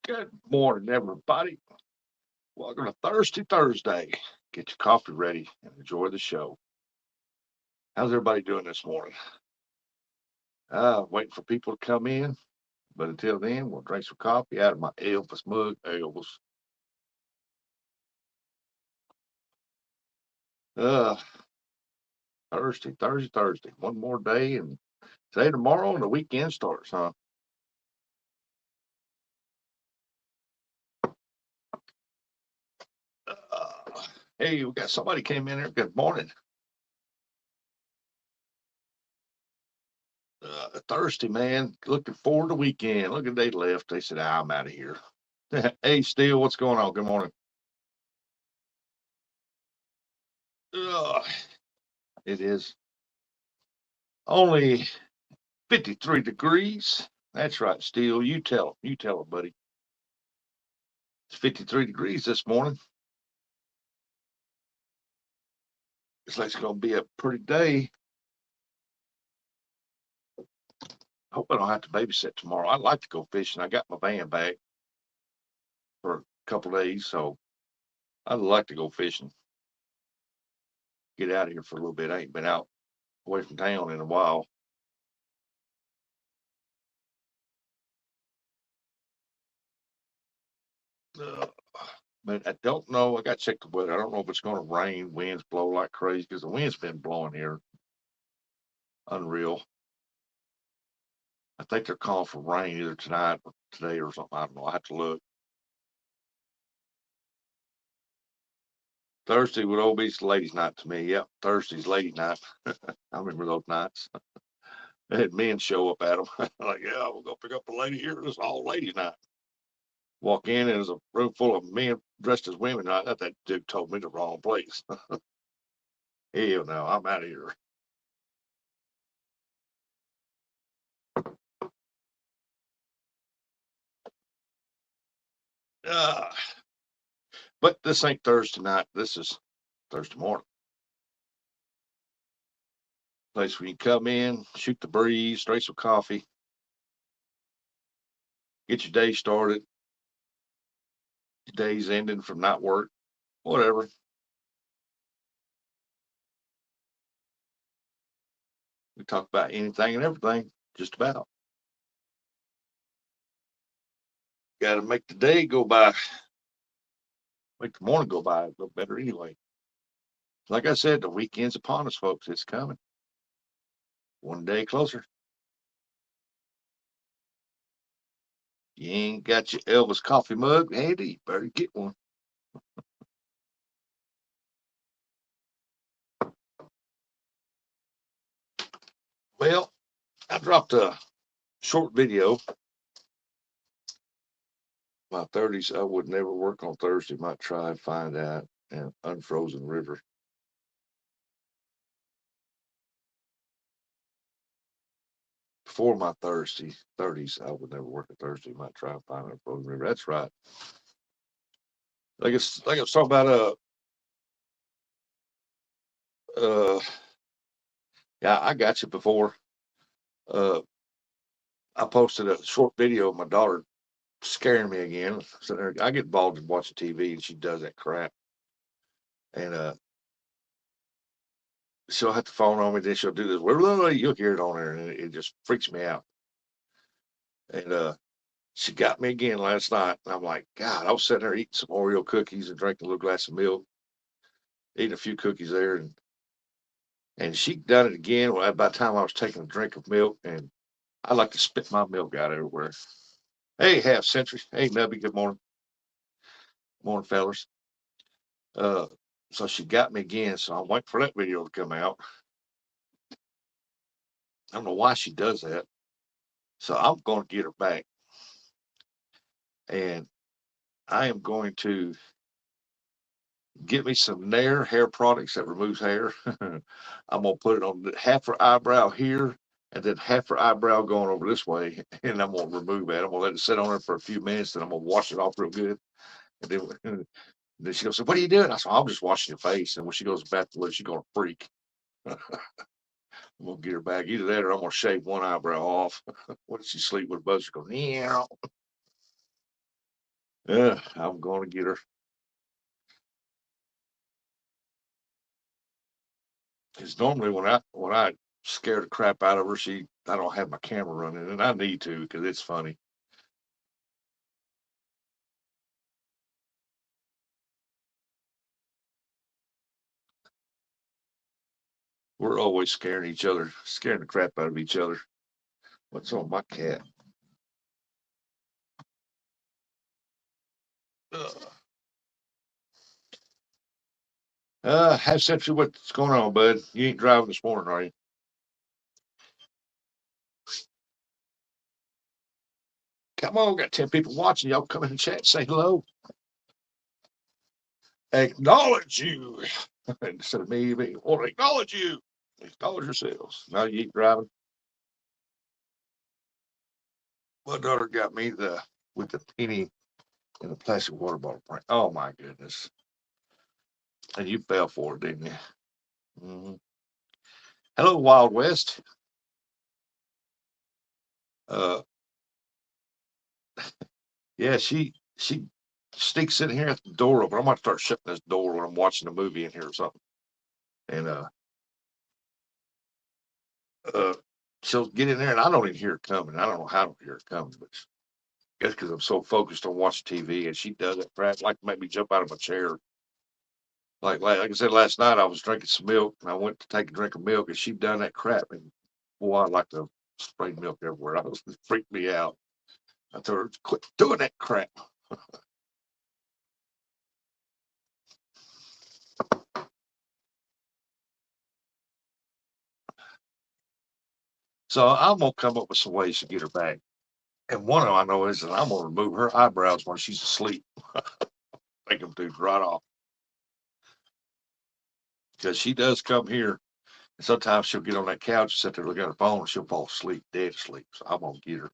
Good morning, everybody. Welcome to Thirsty Thursday. Get your coffee ready and enjoy the show. How's everybody doing this morning? Waiting for people to come in, but until then, we'll drink some coffee out of my Elvis mug. Elvis. Uh, Thursday. One more day, and today, tomorrow, and the weekend starts, huh? Uh, hey, we got somebody came in here. Good morning. Thursday, man. Looking forward to the weekend. Look at they left. They said, I'm out of here. Hey, Steele, what's going on? Good morning. Uh, it is only 53 degrees. That's right, Steele. You tell him. You tell him, buddy. It's 53 degrees this morning. Looks like it's going to be a pretty day. I hope I don't have to babysit tomorrow. I'd like to go fishing. I got my van back for a couple of days, so I'd like to go fishing. Get out of here for a little bit. I ain't been out away from town in a while. Uh, but I don't know. I got to check the weather. I don't know if it's going to rain. Winds blow like crazy because the wind's been blowing here. Unreal. I think they're calling for rain either tonight or today or something. I don't know. I have to look. Thursday would always be ladies' night to me. Yep, Thursday's lady night. I remember those nights. They had men show up at them. Like, yeah, we'll go pick up a lady here. This is all ladies' night. Walk in, and there's a room full of men dressed as women. I thought that dude told me the wrong place. Hell no, I'm out of here. Uh, but this ain't Thursday night. This is Thursday morning. Place where you come in, shoot the breeze, drink some coffee, get your day started. Your day's ending from not work, whatever. We talk about anything and everything, just about. Got to make the day go by, make the morning go by a little better anyway. Like I said, the weekend's upon us, folks. It's coming. One day closer. You ain't got your Elvis coffee mug handy, you better get one. Well, I dropped a short video. My 30s, I would never work on Thursday. Might try and find out. And Unfrozen River. Before my Thursday 30s, I would never work a Thursday. Might try and find Unfrozen River. That's right. Like I was talking about uh yeah, I got you before. Uh I posted a short video of my daughter scaring me again. So I get involved in watching TV and she does that crap. And she'll have the phone on me, then she'll do this. You'll hear it on there, and it just freaks me out. And she got me again last night. And I'm like, God, I was sitting there eating some Oreo cookies and drinking a little glass of milk, eating a few cookies there, and she done it again. Well, by the time I was taking a drink of milk, and I like to spit my milk out everywhere. Hey, half century. Hey, Nubby. Good morning, morning, fellas. Uh, so she got me again. So I'm waiting for that video to come out. I don't know why she does that. So I'm going to get her back, and I am going to get me some Nair hair products that removes hair. I'm gonna put it on half her eyebrow here, and then half her eyebrow going over this way, and I'm gonna remove that. I'm gonna let it sit on her for a few minutes, then I'm gonna wash it off real good, and then she goes, "What are you doing?" I said, "I'm just washing your face." And when she goes back to where she's gonna freak, I'm gonna get her back. Either that, or I'm gonna shave one eyebrow off. What did she sleep with a buzzer? Go, yeah. Yeah, I'm going to get her. Because normally when I scare the crap out of her, I don't have my camera running, and I need to because it's funny. We're always scaring each other, scaring the crap out of each other. What's on my cat? Ugh. Have Century, what's going on, bud? You ain't driving this morning, are you? Come on, got 10 people watching. Y'all come in the chat, say hello. Acknowledge you. Instead of me, I want to acknowledge you. Acknowledge yourselves. Now you ain't driving. My daughter got me the with the penny in the plastic water bottle prank. Oh my goodness. And you fell for it, didn't you? Hmm. Hello, Wild West. Uh, yeah, she sneaks in here at the door open. I'm gonna start shutting this door when I'm watching a movie in here or something. And uh, she'll get in there, and I don't even hear her coming. I don't know how I don't hear her coming, but I guess because I'm so focused on watching TV, and she does it. Perhaps like to make me jump out of my chair. Like I said last night, I was drinking some milk, and I went to take a drink of milk, and she done that crap, and boy, I like to spray milk everywhere. I was it freaked me out. I told her, quit doing that crap. So I'm gonna come up with some ways to get her back. And one of them I know is that I'm gonna remove her eyebrows when she's asleep. Take them dudes right off. Because she does come here, and sometimes she'll get on that couch and sit there looking at her phone, and she'll fall asleep, dead asleep. So I'm gonna get her.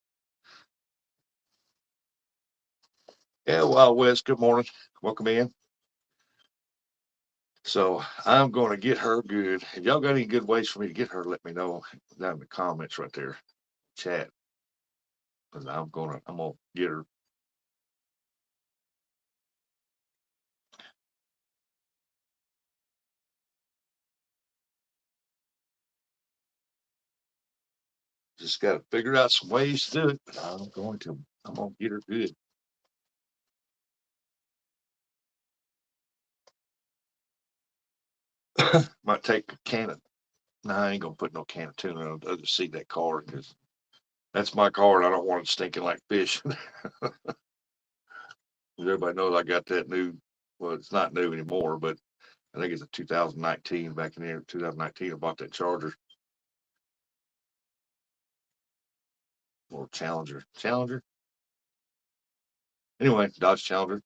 Yeah, Wild West, good morning. Welcome in. So I'm gonna get her good. If y'all got any good ways for me to get her, let me know down in the comments right there. Chat. Because I'm gonna get her. Just gotta figure out some ways to do it. But I'm gonna get her good. Might take a can of no, I ain't gonna put no can of tuna on the other seat of that car because that's my car and I don't want it stinking like fish. Everybody knows I got that new. Well, it's not new anymore, but I think it's a 2019. Back in there, 2019, I bought that Charger or Challenger. Challenger. Anyway, Dodge Challenger.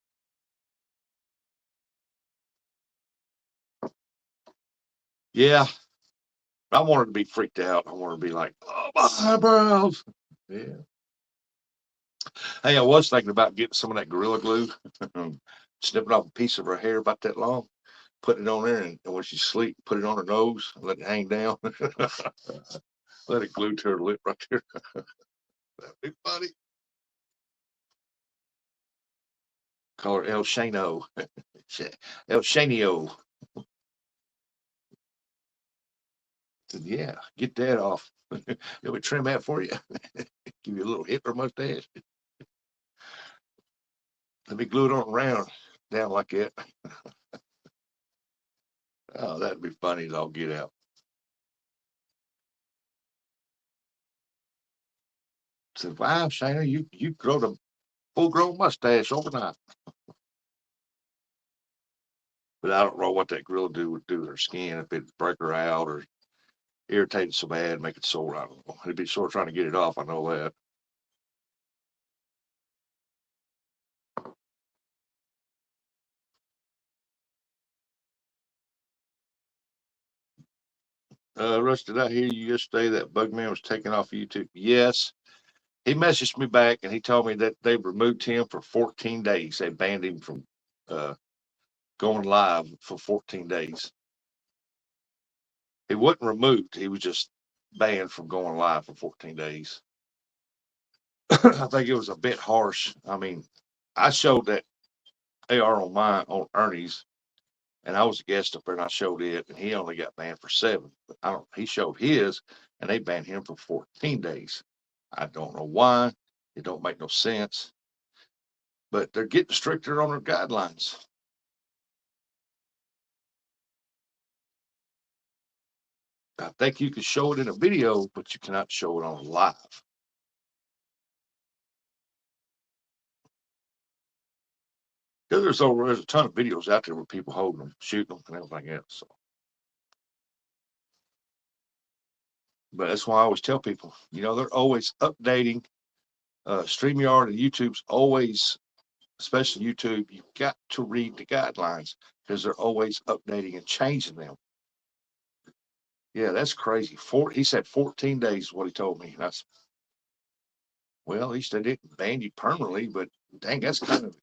Yeah, I wanted to be freaked out. I wanted to be like, oh, my eyebrows. Yeah. Hey, I was thinking about getting some of that Gorilla Glue, snipping off a piece of her hair about that long, putting it on there, and when she's asleep, put it on her nose, and let it hang down. Let it glue to her lip right there. That'd be funny. Call her El Shano. El Shanio. Said, yeah, get that off. Let me trim that for you. Give you a little Hitler mustache. Let me glue it on around down like that. Oh, that'd be funny as I'll get out. Said, wow, Shana, you grow a full grown mustache overnight. But I don't know what that grill would do to her skin if it break her out or irritate it so bad, make it sore. I don't know. It'd be sore trying to get it off. I know that. Russ, did I hear you yesterday that Bugman was taken off YouTube? Yes. He messaged me back and he told me that they removed him for 14 days. They banned him from uh, going live for 14 days. He wasn't removed. He was just banned from going live for 14 days. I think it was a bit harsh. I mean, I showed that AR on Ernie's, and I was a guest up there, and I showed it, and he only got banned for 7. But I don't. He showed his, and they banned him for 14 days. I don't know why. It don't make no sense. But they're getting stricter on their guidelines. I think you can show it in a video, but you cannot show it on live. There's a ton of videos out there where people holding them, shooting them, and everything else. So. But that's why I always tell people, they're always updating. StreamYard and YouTube's always, especially YouTube, you've got to read the guidelines because they're always updating and changing them. Yeah, that's crazy. He said 14 days is what he told me. That's, well, at least they didn't ban you permanently, but dang, that's kind of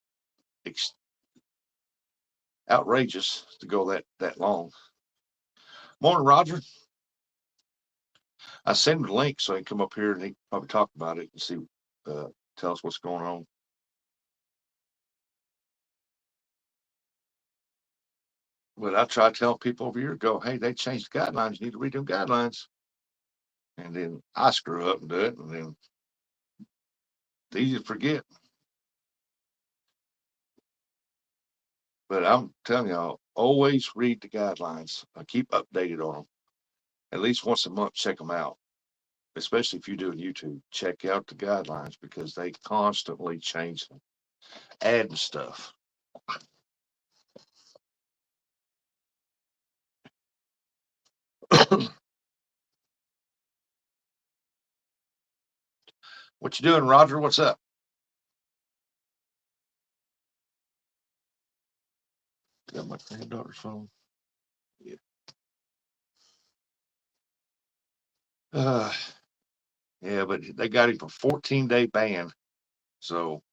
outrageous to go that long. Morning, Roger. I sent him the link so he can come up here and he can probably talk about it and see, tell us what's going on. But I tried telling people over a year ago, hey, they changed the guidelines. You need to read them guidelines. And then I screw up and do it, and then it's easy to forget. But I'm telling y'all, always read the guidelines. I keep updated on them. At least once a month, check them out. Especially if you're doing YouTube, check out the guidelines because they constantly change them, adding stuff. What you doing, Roger? What's up? Got my granddaughter's phone. Yeah. Yeah, but they got him for 14-day ban. So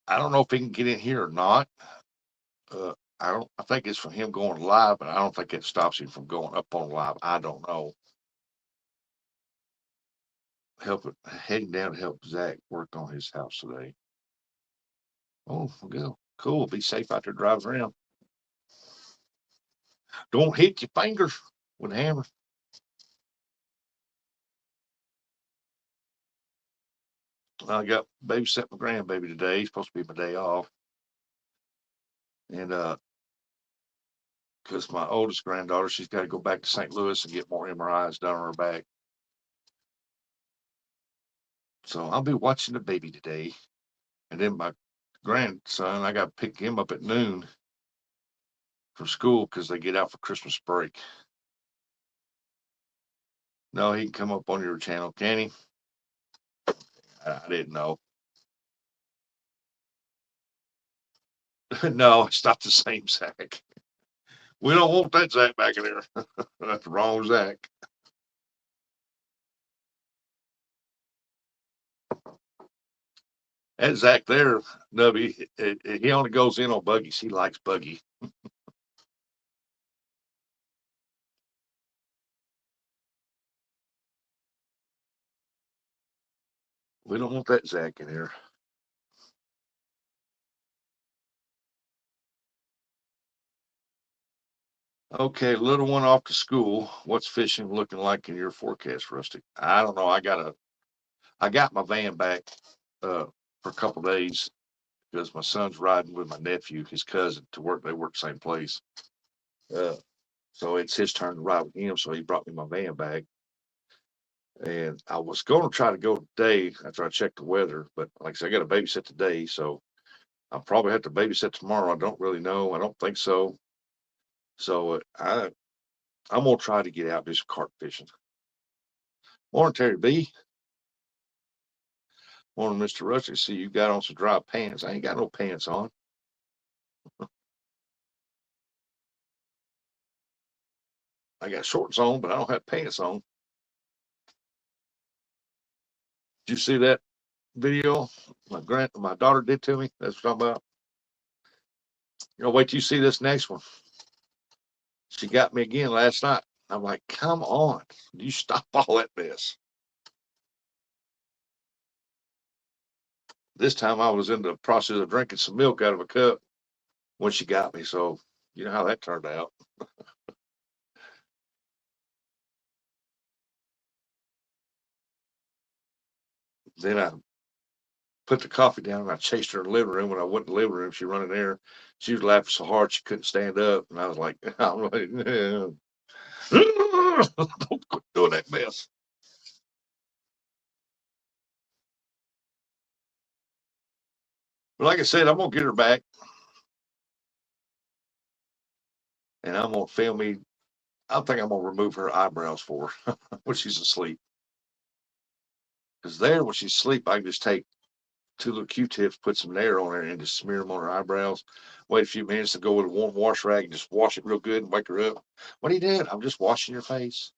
I don't know if he can get in here or not. I think it's from him going live, but I don't think it stops him from going up on live. I don't know. Heading down to help Zach work on his house today. Oh, good. Cool. Be safe out there driving around. Don't hit your fingers with a hammer. I got babysat my grandbaby today. It's supposed to be my day off. And because my oldest granddaughter, she's got to go back to St. Louis and get more MRIs done on her back. So I'll be watching the baby today. And then my grandson, I got to pick him up at noon from school because they get out for Christmas break. No, he can come up on your channel, can he? I didn't know. No, it's not the same Zach. We don't want that Zach back in there. That's the wrong Zach. That Zach there, Nubby, he only goes in on buggies. He likes buggy. We don't want that Zach in here. Okay, little one off to school. What's fishing looking like in your forecast, Rusty? I don't know. I got my van back for a couple days because my son's riding with my nephew, his cousin, to work. They work the same place. Uh, so it's his turn to ride with him. So he brought me my van back. And I was going to try to go today after I checked the weather, but like I said, I got to babysit today. So I'll probably have to babysit tomorrow. I don't really know. I don't think so. So I'm going to try to get out and do some carp fishing. Morning, Terry B. Morning, Mr. Rusty. See, you got on some dry pants. I ain't got no pants on. I got shorts on, but I don't have pants on. Did you see that video my daughter did to me? That's what I'm talking about. Wait till you see this next one. She got me again last night. I'm like, come on, you stop all that mess. This time I was in the process of drinking some milk out of a cup when she got me. So you know how that turned out. Then I put the coffee down and I chased her in the living room. When I went in the living room, she run in there. She was laughing so hard she couldn't stand up. And I was like, I'm like, don't quit doing that mess. But like I said, I'm gonna get her back and I'm gonna film me. I think I'm gonna remove her eyebrows for her when she's asleep. Because there, when she's asleep, I can just take two little Q-tips, put some Nair on her, and just smear them on her eyebrows. Wait a few minutes to go with a warm wash rag and just wash it real good and wake her up. What are you doing? I'm just washing your face.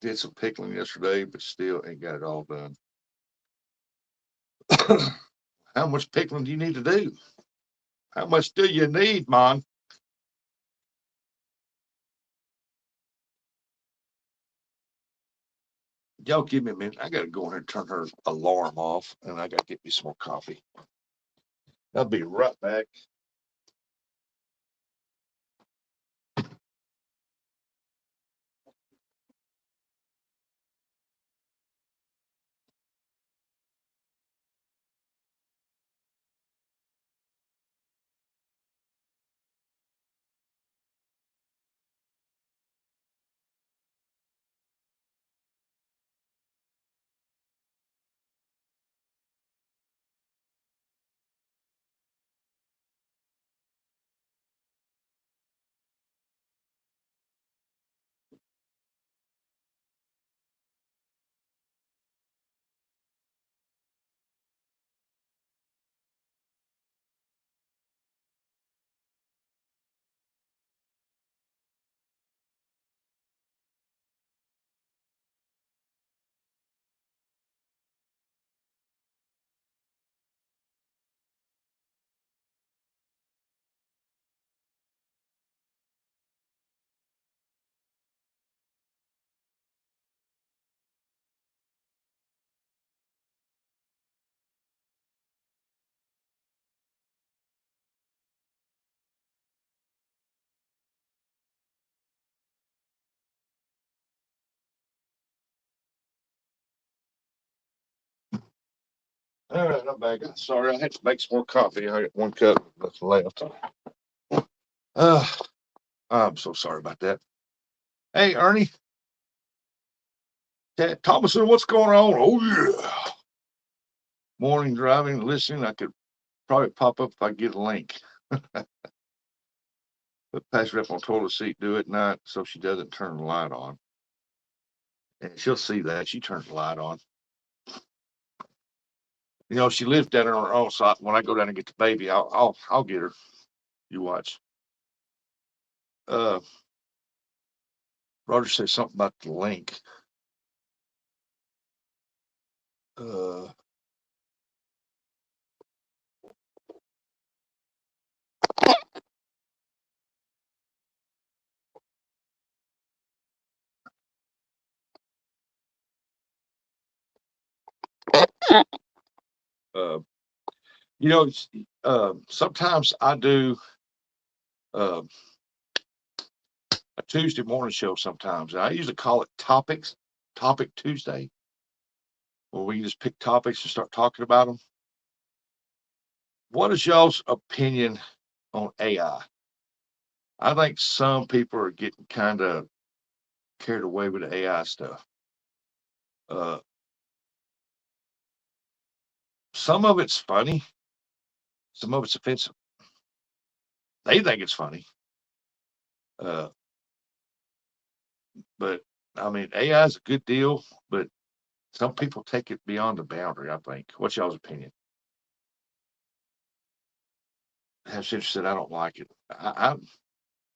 Did some pickling yesterday, but still ain't got it all done. How much pickling do you need to do? How much do you need, Mon? Y'all give me a minute. I got to go in here and turn her alarm off, and I got to get me some more coffee. I'll be right back. All right, I'm back. Sorry, I had to make some more coffee. I got one cup that's left. Uh, I'm so sorry about that. Hey, Ernie, Thomason, what's going on? Oh, yeah. Morning driving, listening. I could probably pop up if I get a link. But pass her up on toilet seat, do it at night so she doesn't turn the light on. And she'll see that. She turns the light on. You know, she lives down there on her own. So when I go down and get the baby, I'll get her. You watch. Uh, Roger said something about the link. Uh, uh, you know, sometimes I do uh, a Tuesday morning show sometimes. And I usually call it Topic Tuesday, where we just pick topics and start talking about them. What is y'all's opinion on AI? I think some people are getting kind of carried away with the AI stuff. Uh, some of it's funny, some of it's offensive. They think it's funny, uh, but I mean, AI is a good deal, but some people take it beyond the boundary. I think. What's y'all's opinion? That's interesting. I don't like it.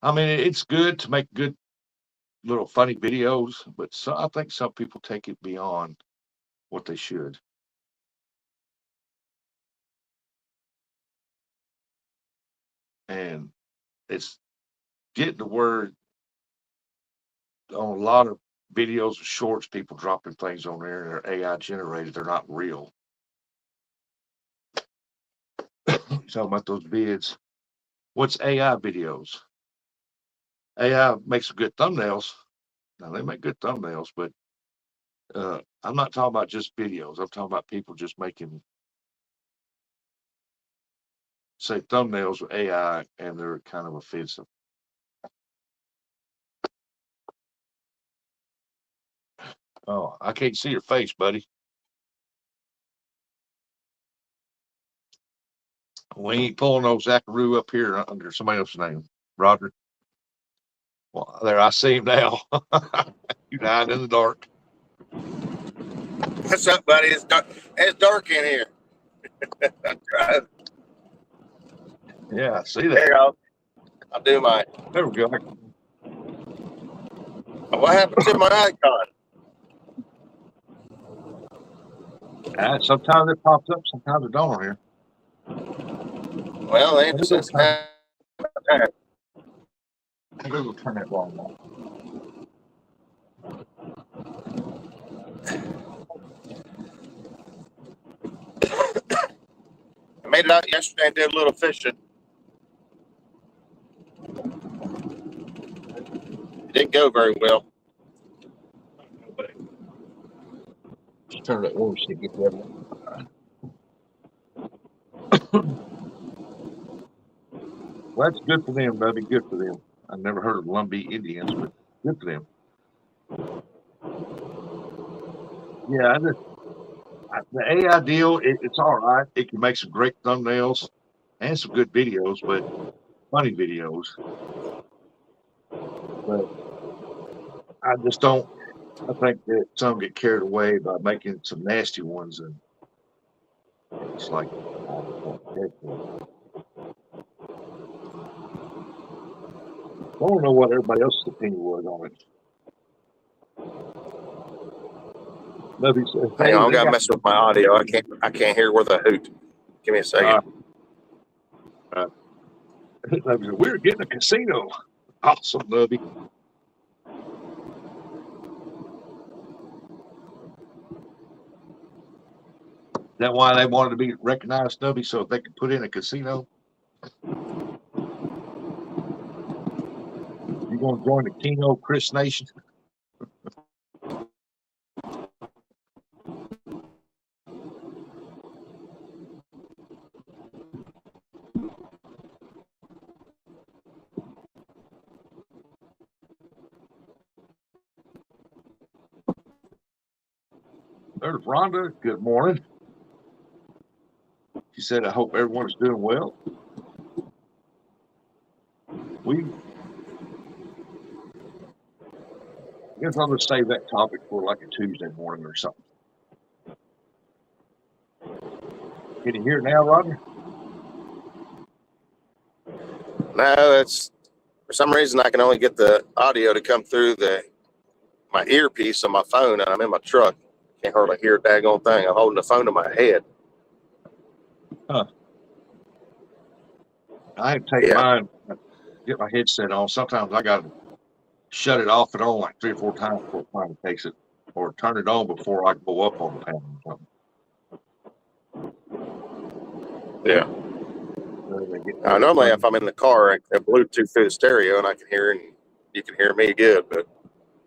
I mean, it's good to make good little funny videos, but I think some people take it beyond what they should, and it's getting the word on a lot of videos or shorts, people dropping things on there, and they're AI generated. They're not real. Talking about those vids. What's AI videos? AI makes some good thumbnails. Now they make good thumbnails, but I'm not talking about just videos. I'm talking about people just making, say, thumbnails with AI, and they're kind of offensive. Oh, I can't see your face, buddy. We ain't pulling no Zacharoo up here under somebody else's name. Roger. Well, there, I see him now. You died in the dark. What's up, buddy? It's dark. It's dark in here. I'm driving. Yeah, I see that. There you go. I'll do my. There we go. What happened to my icon? Sometimes it pops up, sometimes it don't on here. Well, the emphasis. I'm going to turn that volume on. I made it out yesterday and did a little fishing. It didn't go very well. Just turn that orange to get that. Well, that's good for them, Bubby. Good for them. I've never heard of Lumbee Indians, but good for them. Yeah, the AI deal, it's all right. It can make some great thumbnails and some good videos, but funny videos. But I just don't. I think that some get carried away by making some nasty ones, and it's like, I don't know what everybody else's opinion was on it. Nobody says, Hang on, I gotta mess with my audio. I can't hear worth a hoot. Give me a second. We're getting a casino. Awesome, Nubby. Is that why they wanted to be recognized, Nubby, so they could put in a casino? You gonna join the Kino Chris Nation? There's Rhonda. Good morning. She said, I hope everyone's doing well. I guess I'll just save that topic for like a Tuesday morning or something. Can you hear it now, Roger? No, it's for some reason I can only get the audio to come through my earpiece on my phone, and I'm in my truck. Can't hardly hear a daggone thing. I'm holding the phone to my head. Huh. I had to take mine, get my headset on. Sometimes I got to shut it off and on like 3 or 4 times before it finally takes it, or turn it on before I go up on the panel or something. Yeah. Normally, if I'm in the car, I can Bluetooth through the stereo, and I can hear, and you can hear me good. But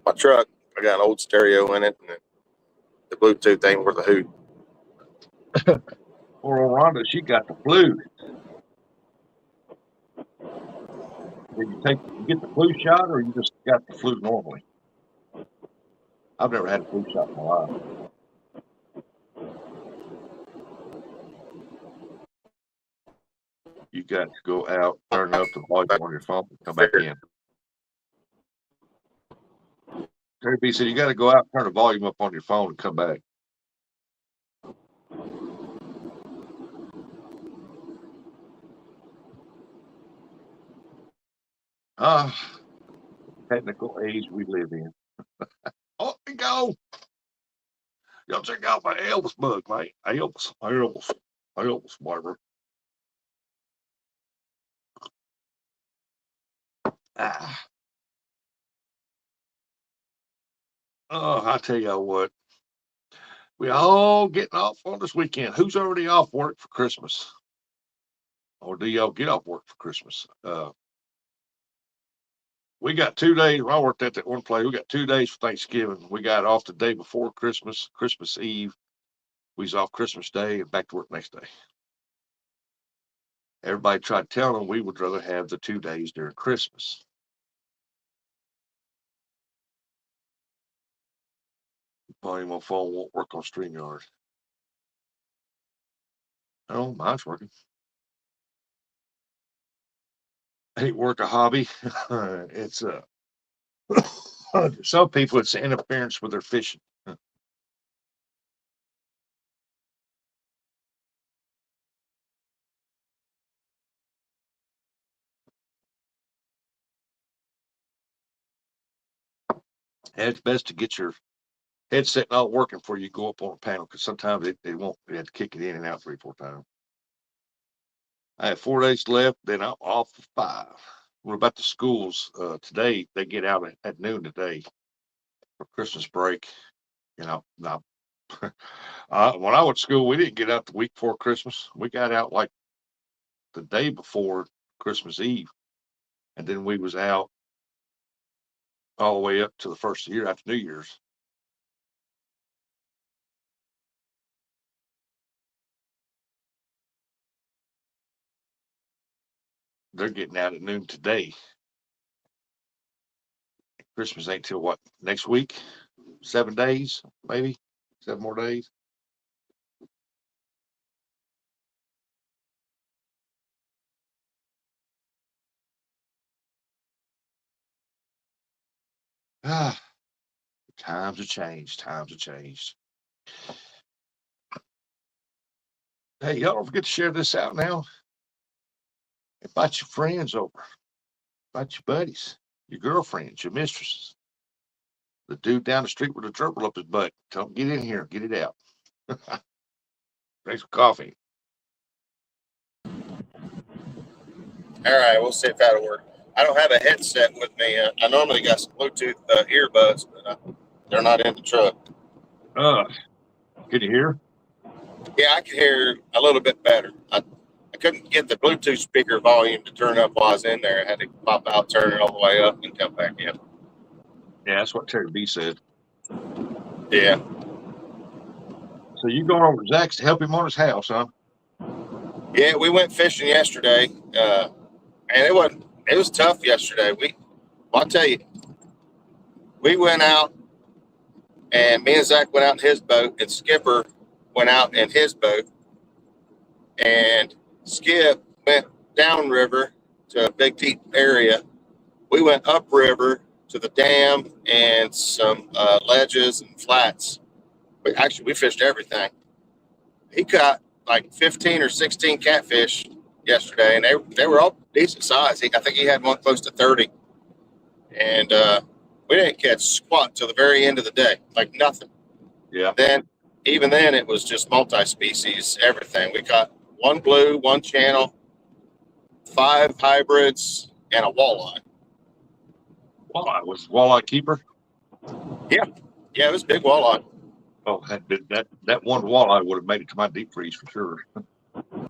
my truck, I got an old stereo in it, and the Bluetooth ain't worth a hoot. Poor old Rhonda, she got the flu. Did you get the flu shot, or you just got the flu normally? I've never had a flu shot in my life. You got to go out, turn up the volume on your phone, and come back in. Terry B said you got to go out, turn the volume up on your phone, and come back. Technical age we live in. Oh, we go. Y'all check out my Elvis mug, mate. Elvis, Barbara. Oh, I tell y'all what, we all getting off on this weekend. Who's already off work for Christmas? Or do y'all get off work for Christmas? We got 2 days. When I worked at that one place, we got 2 days for Thanksgiving. We got off the day before Christmas, Christmas Eve. We was off Christmas Day and back to work next day. Everybody tried telling them we would rather have the 2 days during Christmas. Probably my phone won't work on StreamYard. Oh, mine's working. Ain't work a hobby. It's some people it's interference with their fishing. And it's best to get your headset not working before you go up on a panel because sometimes they won't. They have to kick it in and out 3-4 times. I have 4 days left, then I'm off for 5. What about the schools? Today they get out at noon today for Christmas break. You know, now when I went to school, we didn't get out the week before Christmas. We got out like the day before Christmas Eve, and then we was out all the way up to the first year after New Year's. They're getting out at noon today. Christmas ain't till what, next week? 7 days, maybe 7 more days. Ah, times have changed. Times have changed. Hey, y'all don't forget to share this out now. Invite your friends over. Invite your buddies, your girlfriends, your mistresses. The dude down the street with a gerbil up his butt. Tell him, get in here, get it out. Drink some coffee. All right, we'll see if that'll work. I don't have a headset with me. I normally got some Bluetooth earbuds, but they're not in the truck. Can you hear? Yeah, I can hear a little bit better. I couldn't get the Bluetooth speaker volume to turn up while I was in there. I had to pop out, turn it all the way up, and come back in. Yeah, that's what Terry B said. Yeah. So you going over to Zach's to help him on his house, huh? Yeah, we went fishing yesterday, and it was tough yesterday. I'll tell you, we went out, and me and Zach went out in his boat, and Skipper went out in his boat, and Skip went downriver to a big deep area. We went upriver to the dam and some ledges and flats. But actually, we fished everything. He caught like 15 or 16 catfish yesterday, and they were all decent size. I think he had one close to 30. And we didn't catch squat till the very end of the day, like nothing. Yeah. Even then, it was just multi-species, everything. We caught one blue, one channel, 5 hybrids, and a walleye. Walleye was walleye keeper. Yeah, it was a big walleye. Oh, that one walleye would have made it to my deep freeze for sure.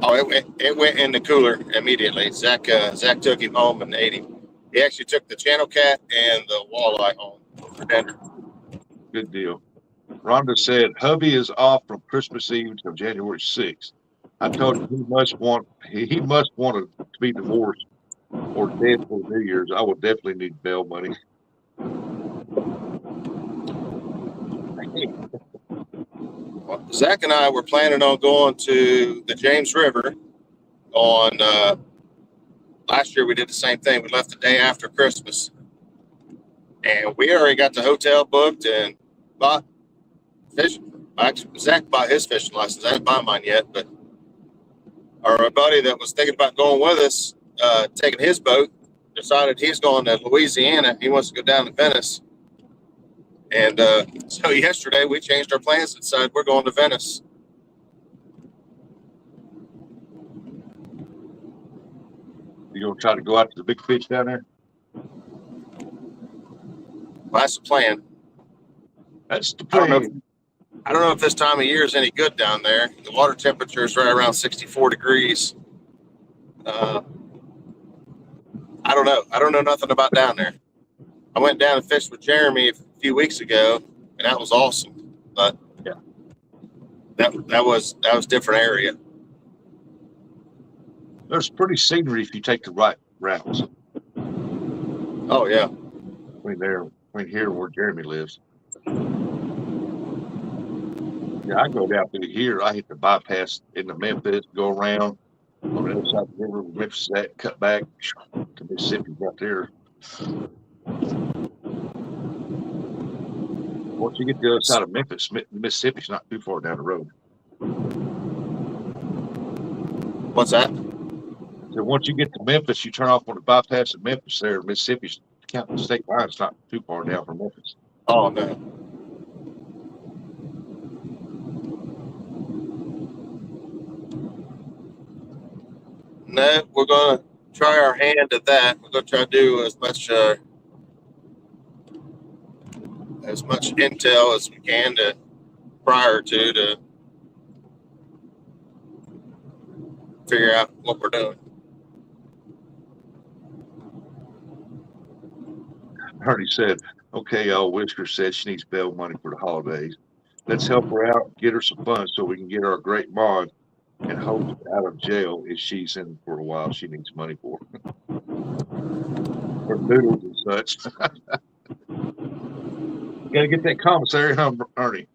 Oh, it went in the cooler immediately. Zach took him home and ate him. He actually took the channel cat and the walleye home for dinner. Good deal. Rhonda said, hubby is off from Christmas Eve until January 6th. I told him he must want to be divorced or dead for New Year's. I would definitely need bail money. Well, Zach and I were planning on going to the James River on last year. We did the same thing. We left the day after Christmas, and we already got the hotel booked and bought fish. Actually, Zach bought his fishing license. I didn't buy mine yet, but our buddy that was thinking about going with us, taking his boat, decided he's going to Louisiana. He wants to go down to Venice. And so yesterday we changed our plans and decided we're going to Venice. You gonna try to go out to the big fish down there? Well, that's the plan. That's the I don't know. plan. I don't know if this time of year is any good down there. The water temperature is right around 64 degrees. I don't know. I don't know nothing about down there. I went down and fished with Jeremy a few weeks ago, and that was awesome. But Yeah. that was different area. There's pretty scenery if you take the right routes. Oh yeah. Between here where Jeremy lives. Yeah, I go down through here. I hit the bypass into Memphis, go around on the other side of the river, Memphis, that cut back to Mississippi right there. Once you get to the other side of Memphis, Mississippi's not too far down the road. What's that? So once you get to Memphis, you turn off on the bypass of Memphis there. Mississippi's county state line's not too far down from Memphis. Oh no. No, we're gonna try our hand at that. We're gonna try to do as much intel as we can prior to figure out what we're doing. Hardy said, okay, Whisker said she needs bail money for the holidays. Let's help her out, get her some funds so we can get our great mod and host out of jail if she's in for a while. She needs money for noodles and such. You gotta get that commissary, huh, Ernie?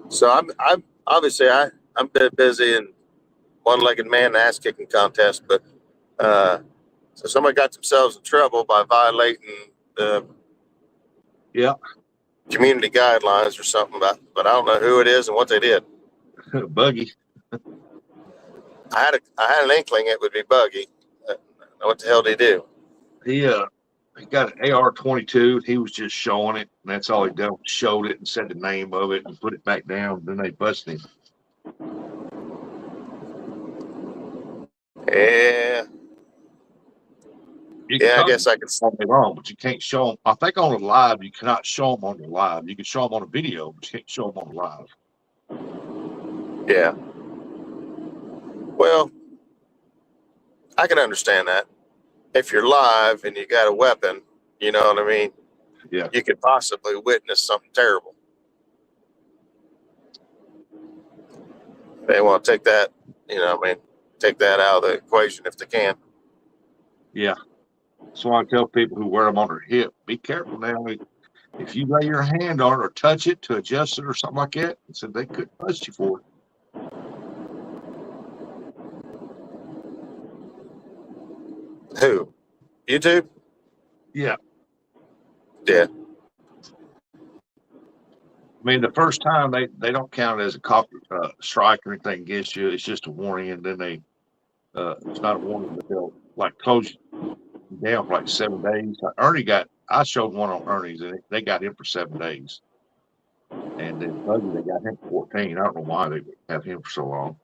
So I'm obviously I'm a bit busy in one-legged man ass kicking contest, but so somebody got themselves in trouble by violating the community guidelines or something but I don't know who it is and what they did. Buggy. I had an inkling it would be Buggy. What the hell did he do? He got an AR-22. He was just showing it, and that's all he done. Showed it and said the name of it and put it back down. Then they busted him. Yeah. I guess I could. All day long, but you can't show them. I think on the live, you cannot show them on the live. You can show them on a video, but you can't show them on the live. Yeah. Well, I can understand that. If you're live and you got a weapon, you know what I mean? Yeah. You could possibly witness something terrible. They want to take that, take that out of the equation if they can. Yeah. So I tell people who wear them on their hip, be careful now. If you lay your hand on it or touch it to adjust it or something like that, so they could bust you for it. Who? YouTube? Yeah. Yeah. I mean, the first time they don't count it as a cop strike or anything against you. It's just a warning, and then they it's not a warning, but they'll like close you down for like 7 days. I showed one on Ernie's, and they got him for 7 days, and then Buggy they got him for 14. I don't know why they have him for so long.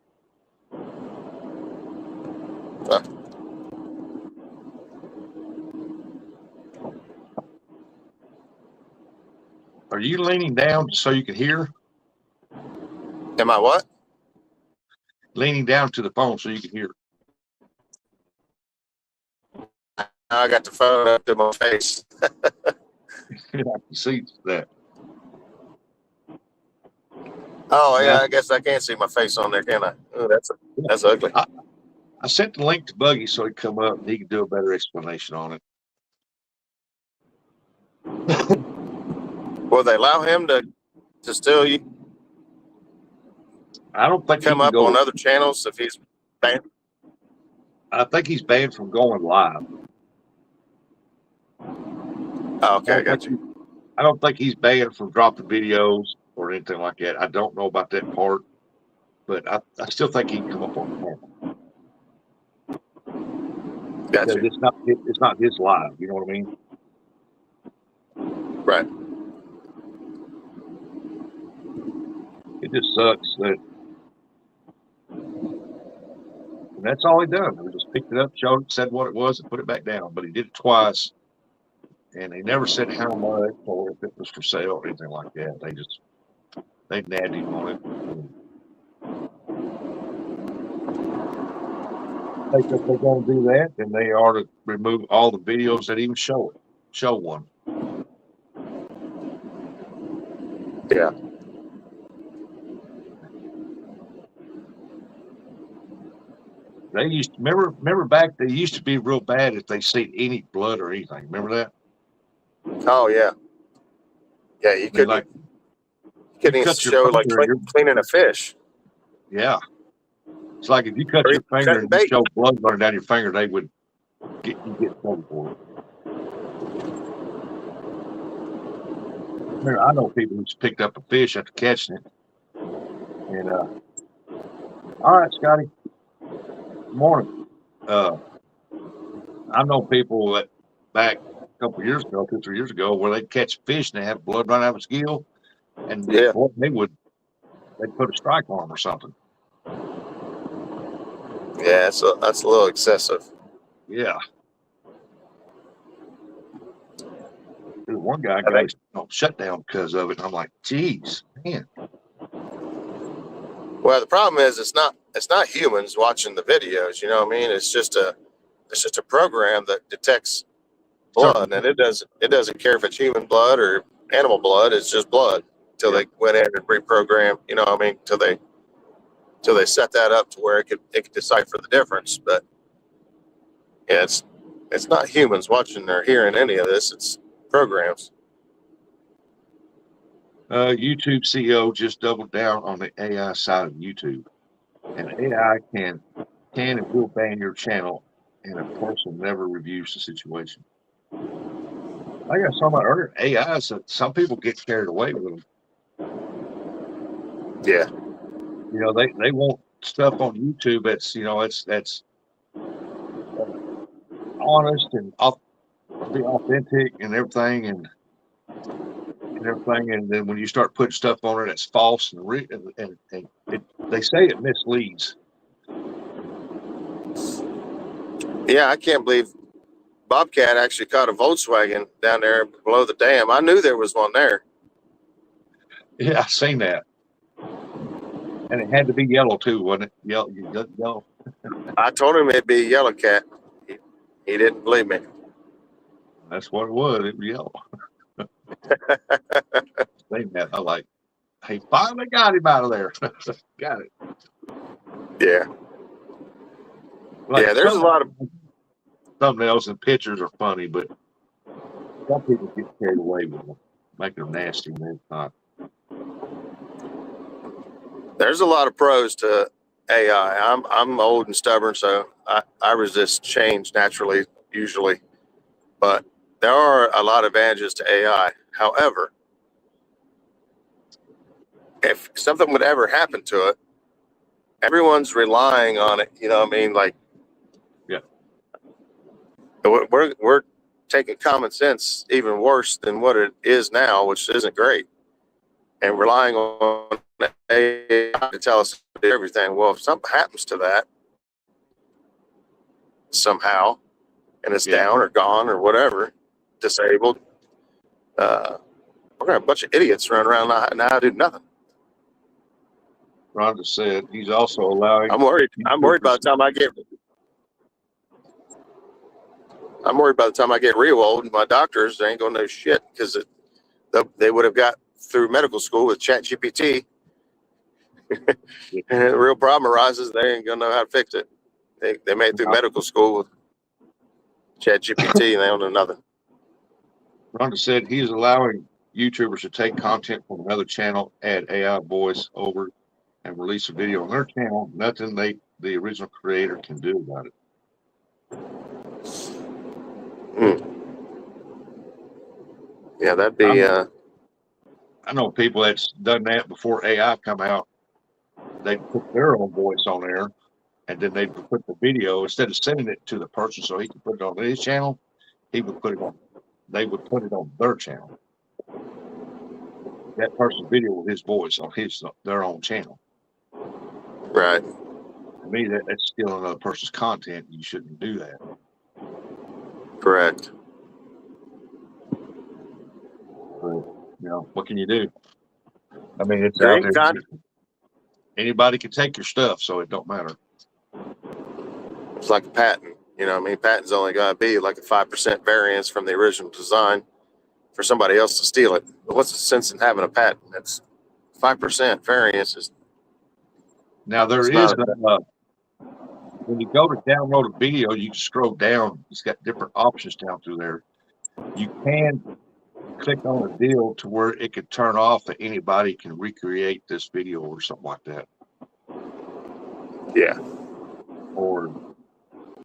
Are you leaning down so you can hear? Am I what? Leaning down to the phone so you can hear. I got the phone up to my face. I can see that. Oh yeah, I guess I can't see my face on there, can I? Oh, that's ugly. I sent the link to Buggy so he'd come up and he could do a better explanation on it. Will they allow him to still I don't think come up on other channels if he's banned? I think he's banned from going live. Oh, okay, I got you. I don't think he's banned from dropping videos or anything like that. I don't know about that part, but I still think he can come up on the channel. Gotcha. It's not his live. You know what I mean? Right. It just sucks that. And that's all he done. He just picked it up, showed it, said what it was, and put it back down. But he did it twice, and they never said how much or if it was for sale or anything like that. They nabbed him on it. I think if they're going to do that, then they ought to remove all the videos that even show one. Yeah. They used to, remember back, they used to be real bad if they see any blood or anything. Remember that? Oh yeah. Yeah, you couldn't like even show like cleaning a fish. Yeah. It's like if you cut your finger and you show blood running down your finger, they would get trouble for it. I know people who's picked up a fish after catching it. And all right, Scotty. Good morning. I know people that back a couple of years ago, 2-3 years ago, where they'd catch fish and they have blood run out of its gill, and yeah, boy, they'd put a strike on them or something. Yeah, so that's a little excessive. Yeah. There's one guy got shut down because of it, and I'm like, geez, man. Well, the problem is it's not humans watching the videos. You know what I mean? It's just a program that detects blood, and it doesn't care if it's human blood or animal blood. It's just blood until they went in and reprogrammed. You know what I mean? Until they set that up to where it could decipher the difference. But yeah, it's not humans watching or hearing any of this. It's programs. YouTube CEO just doubled down on the AI side of YouTube, and AI can and will ban your channel, and a person never reviews the situation. Like I saw earlier, AI, so some people get carried away with them. Yeah. You know, they want stuff on YouTube that's that's honest and be authentic and everything, and then when you start putting stuff on it that's false and they say it misleads. Yeah, I can't believe Bobcat actually caught a Volkswagen down there below the dam. I knew there was one there. Yeah, I seen that. And it had to be yellow too, wasn't it? Yellow. I told him it'd be a yellow cat. He didn't believe me. That's what it was. It was yellow. Seen that. I like, hey, finally got him out of there. Got it. Yeah. Like, yeah, there's a lot of thumbnails and pictures are funny, but some people get carried away with them, make them nasty, and it's not. There's a lot of pros to AI. I'm old and stubborn, so I resist change naturally, usually. But there are a lot of advantages to AI. However, if something would ever happen to it, everyone's relying on it. You know what I mean? Like, yeah, we're taking common sense even worse than what it is now, which isn't great, and relying on AI to tell us everything. Well, if something happens to that somehow, and it's down or gone or whatever, disabled, we're gonna have a bunch of idiots running around now do nothing. Rhonda said he's also allowing. I'm worried by the time I get. I'm worried by the time I get real old, and my doctors ain't gonna know shit because they would have got through medical school with ChatGPT. And the real problem arises, they ain't gonna know how to fix it. They made it through medical school with ChatGPT and they don't know nothing. Rhonda said he's allowing YouTubers to take content from another channel, add AI voice over, and release a video on their channel. Nothing the original creator can do about it. Yeah, that'd be. I know people that's done that before AI come out. They put their own voice on there, and then they put the video instead of sending it to the person so he can put it on his channel. They would put it on their channel. That person's video with his voice on their own channel. Right. To me, that's stealing another person's content. You shouldn't do that. Correct. But what can you do? I mean, it's out Great there. con- Anybody can take your stuff, so it don't matter. It's like a patent. Patent's only going to be like a 5% variance from the original design for somebody else to steal it. But what's the sense in having a patent? That's 5% variance. Now there It's is not. when you go to download a video, you can scroll down. It's got different options down through there. You can click on a deal to where it could turn off that anybody can recreate this video or something like that. Yeah. Or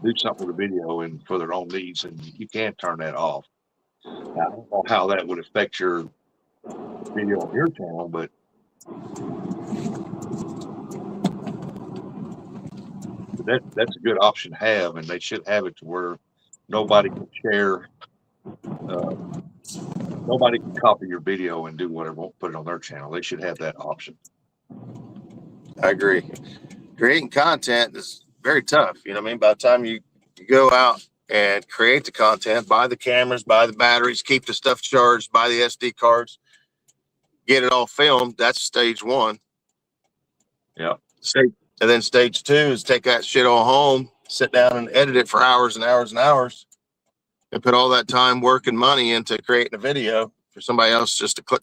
do something with the video and for their own needs, and you can turn that off. Now, I don't know how that would affect your video on your channel, but that's a good option to have, and they should have it to where nobody can share. Nobody can copy your video and do whatever, put it on their channel. They should have that option. I agree. Creating content is very tough. By the time you go out and create the content, buy the cameras, buy the batteries, keep the stuff charged, buy the SD cards, get it all filmed, that's stage one. Yeah. And then stage two is take that shit all home, sit down and edit it for hours and hours and hours, and put all that time, work, and money into creating a video for somebody else just to click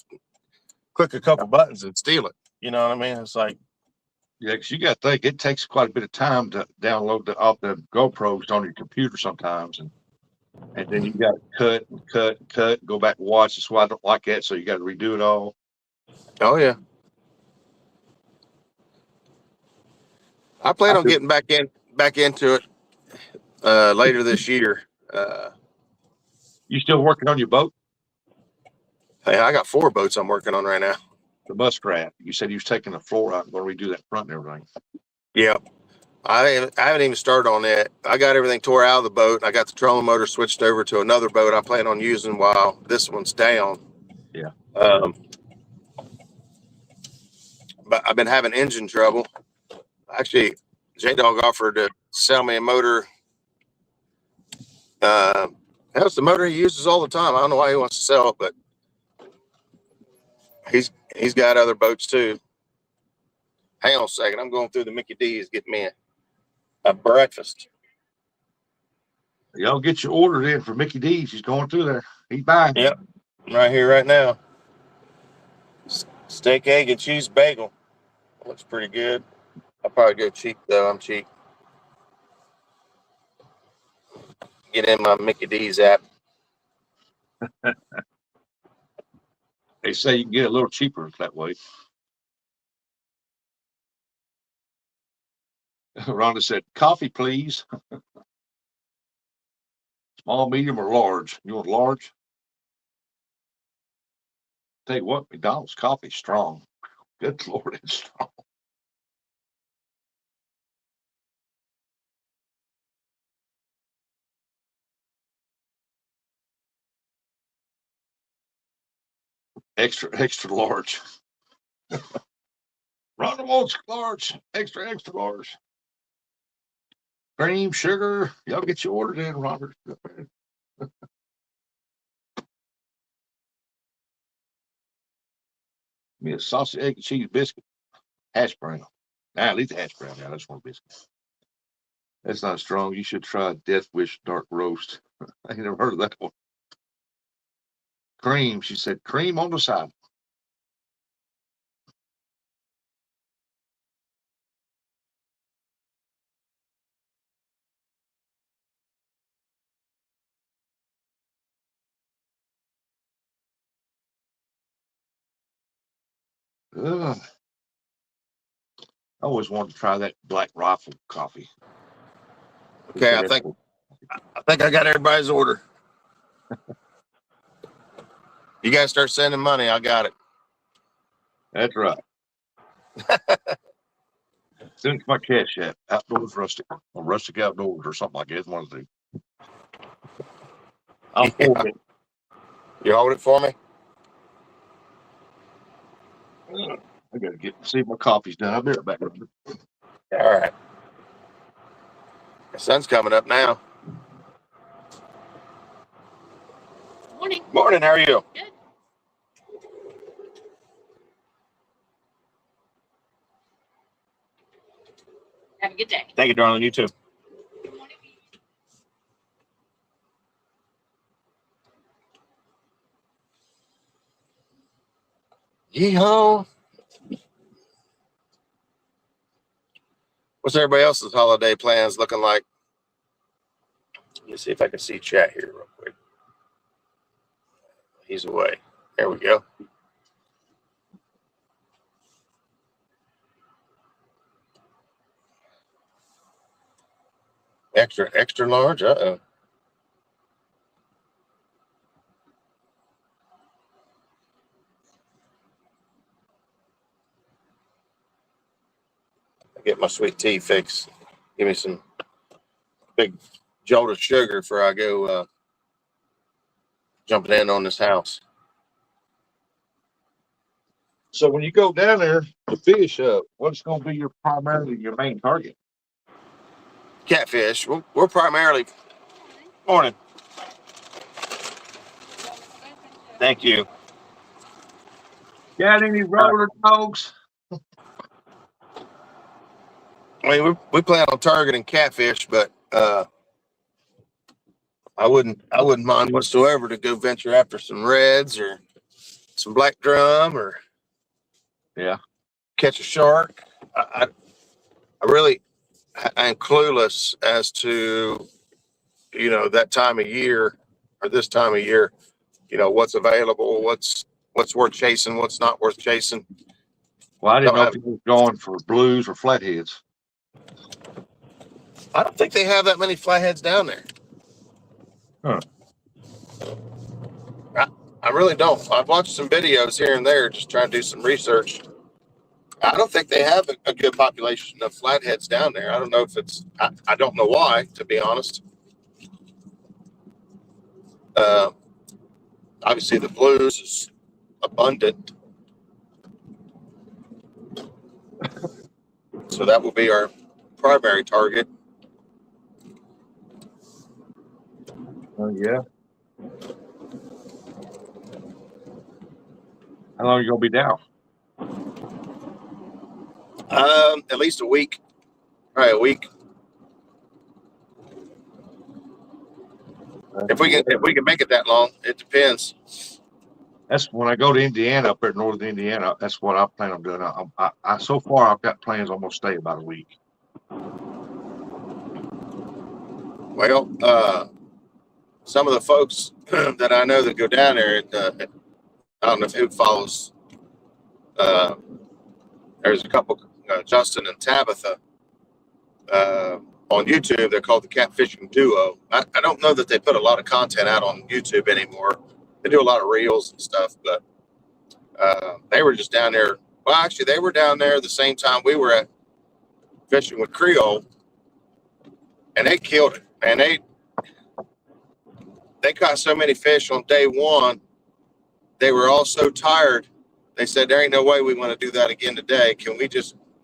a couple buttons and steal it. You know what I mean? It's like, yeah, because you got to think it takes quite a bit of time to download off the GoPros on your computer sometimes, and then you got to cut, go back and watch. That's why I don't like that. So you got to redo it all. oh yeah. I plan on getting back into it later this year. You still working on your boat? Hey, I got 4 boats I'm working on right now. The Muskrat. You said you was taking the floor out and going to redo that front and everything. Yeah. I haven't even started on that. I got everything tore out of the boat. I got the trolling motor switched over to another boat I plan on using while this one's down. Yeah. But I've been having engine trouble. Actually, J-Dog offered to sell me a motor. That's the motor he uses all the time. I don't know why he wants to sell it, but he's got other boats too. Hang on a second. I'm going through the Mickey D's getting me a breakfast. Y'all get your order in for Mickey D's. He's going through there. He's buying. Yep. Right here, right now. Steak, egg, and cheese bagel. Looks pretty good. I'll probably go cheap though. I'm cheap. Get in my Mickey D's app. They say you can get a little cheaper that way. Rhonda said, "Coffee, please. Small, medium, or large? You want large?" Tell you what, McDonald's coffee strong. Good Lord, it's strong. Extra large. Rhonda wants large, extra large. Cream, sugar. Y'all get your order in, Robert. Me a sausage, egg, and cheese biscuit. Hash brown. Nah, leave the hash brown out. I just want a biscuit. That's not strong. You should try Death Wish dark roast. I ain't never heard of that one. Cream. She said cream on the side. Ugh. I always wanted to try that Black Rifle coffee. Okay, I think I got everybody's order. You guys start sending money, I got it. That's right. Send my cash app. Outdoors Rustic or Rustic Outdoors or something like that. One of the two. I'll hold it. You hold it for me? I gotta see if my coffee's done. I'll be right back. All right. The sun's coming up now. Morning. Morning, how are you? Good. Have a good day. Thank you, darling. You too. Yeehaw. What's everybody else's holiday plans looking like? Let me see if I can see chat here real quick. He's away. There we go. Extra large. Uh-oh. I get my sweet tea fix. Give me some big jolt of sugar before I go jumping in on this house. So when you go down there to fish, what's going to be primarily your main target? Catfish. We're primarily. Morning. Thank you. Got any roller dogs? I mean, we plan on targeting catfish, but I wouldn't mind whatsoever to go venture after some reds or some black drum or catch a shark. I am clueless as to that time of year or this time of year. What's available, what's worth chasing, what's not worth chasing. Well, I didn't know if you were going for blues or flatheads. I don't think they have that many flatheads down there. Huh. I really don't. I've watched some videos here and there, just trying to do some research. I don't think they have a good population of flatheads down there. I don't know if it's. I don't know why, to be honest. Obviously, the blues is abundant, so that will be our primary target. Oh yeah. How long are you gonna be down? At least a week. Probably a week. If we can make it that long, it depends. That's when I go to Indiana, up there in northern Indiana. That's what I plan on doing. I so far I've got plans. I'm gonna stay about a week. Well, some of the folks that I know that go down there, I don't know if who follows. There's a couple, Justin and Tabitha, on YouTube. They're called the Catfishing Duo. I don't know that they put a lot of content out on YouTube anymore. They do a lot of reels and stuff, but they were just down there. Well, actually, they were down there the same time we were at fishing with Creole, and they killed it. And they caught so many fish on day one. They were all so tired. They said, there ain't no way we want to do that again today. Can we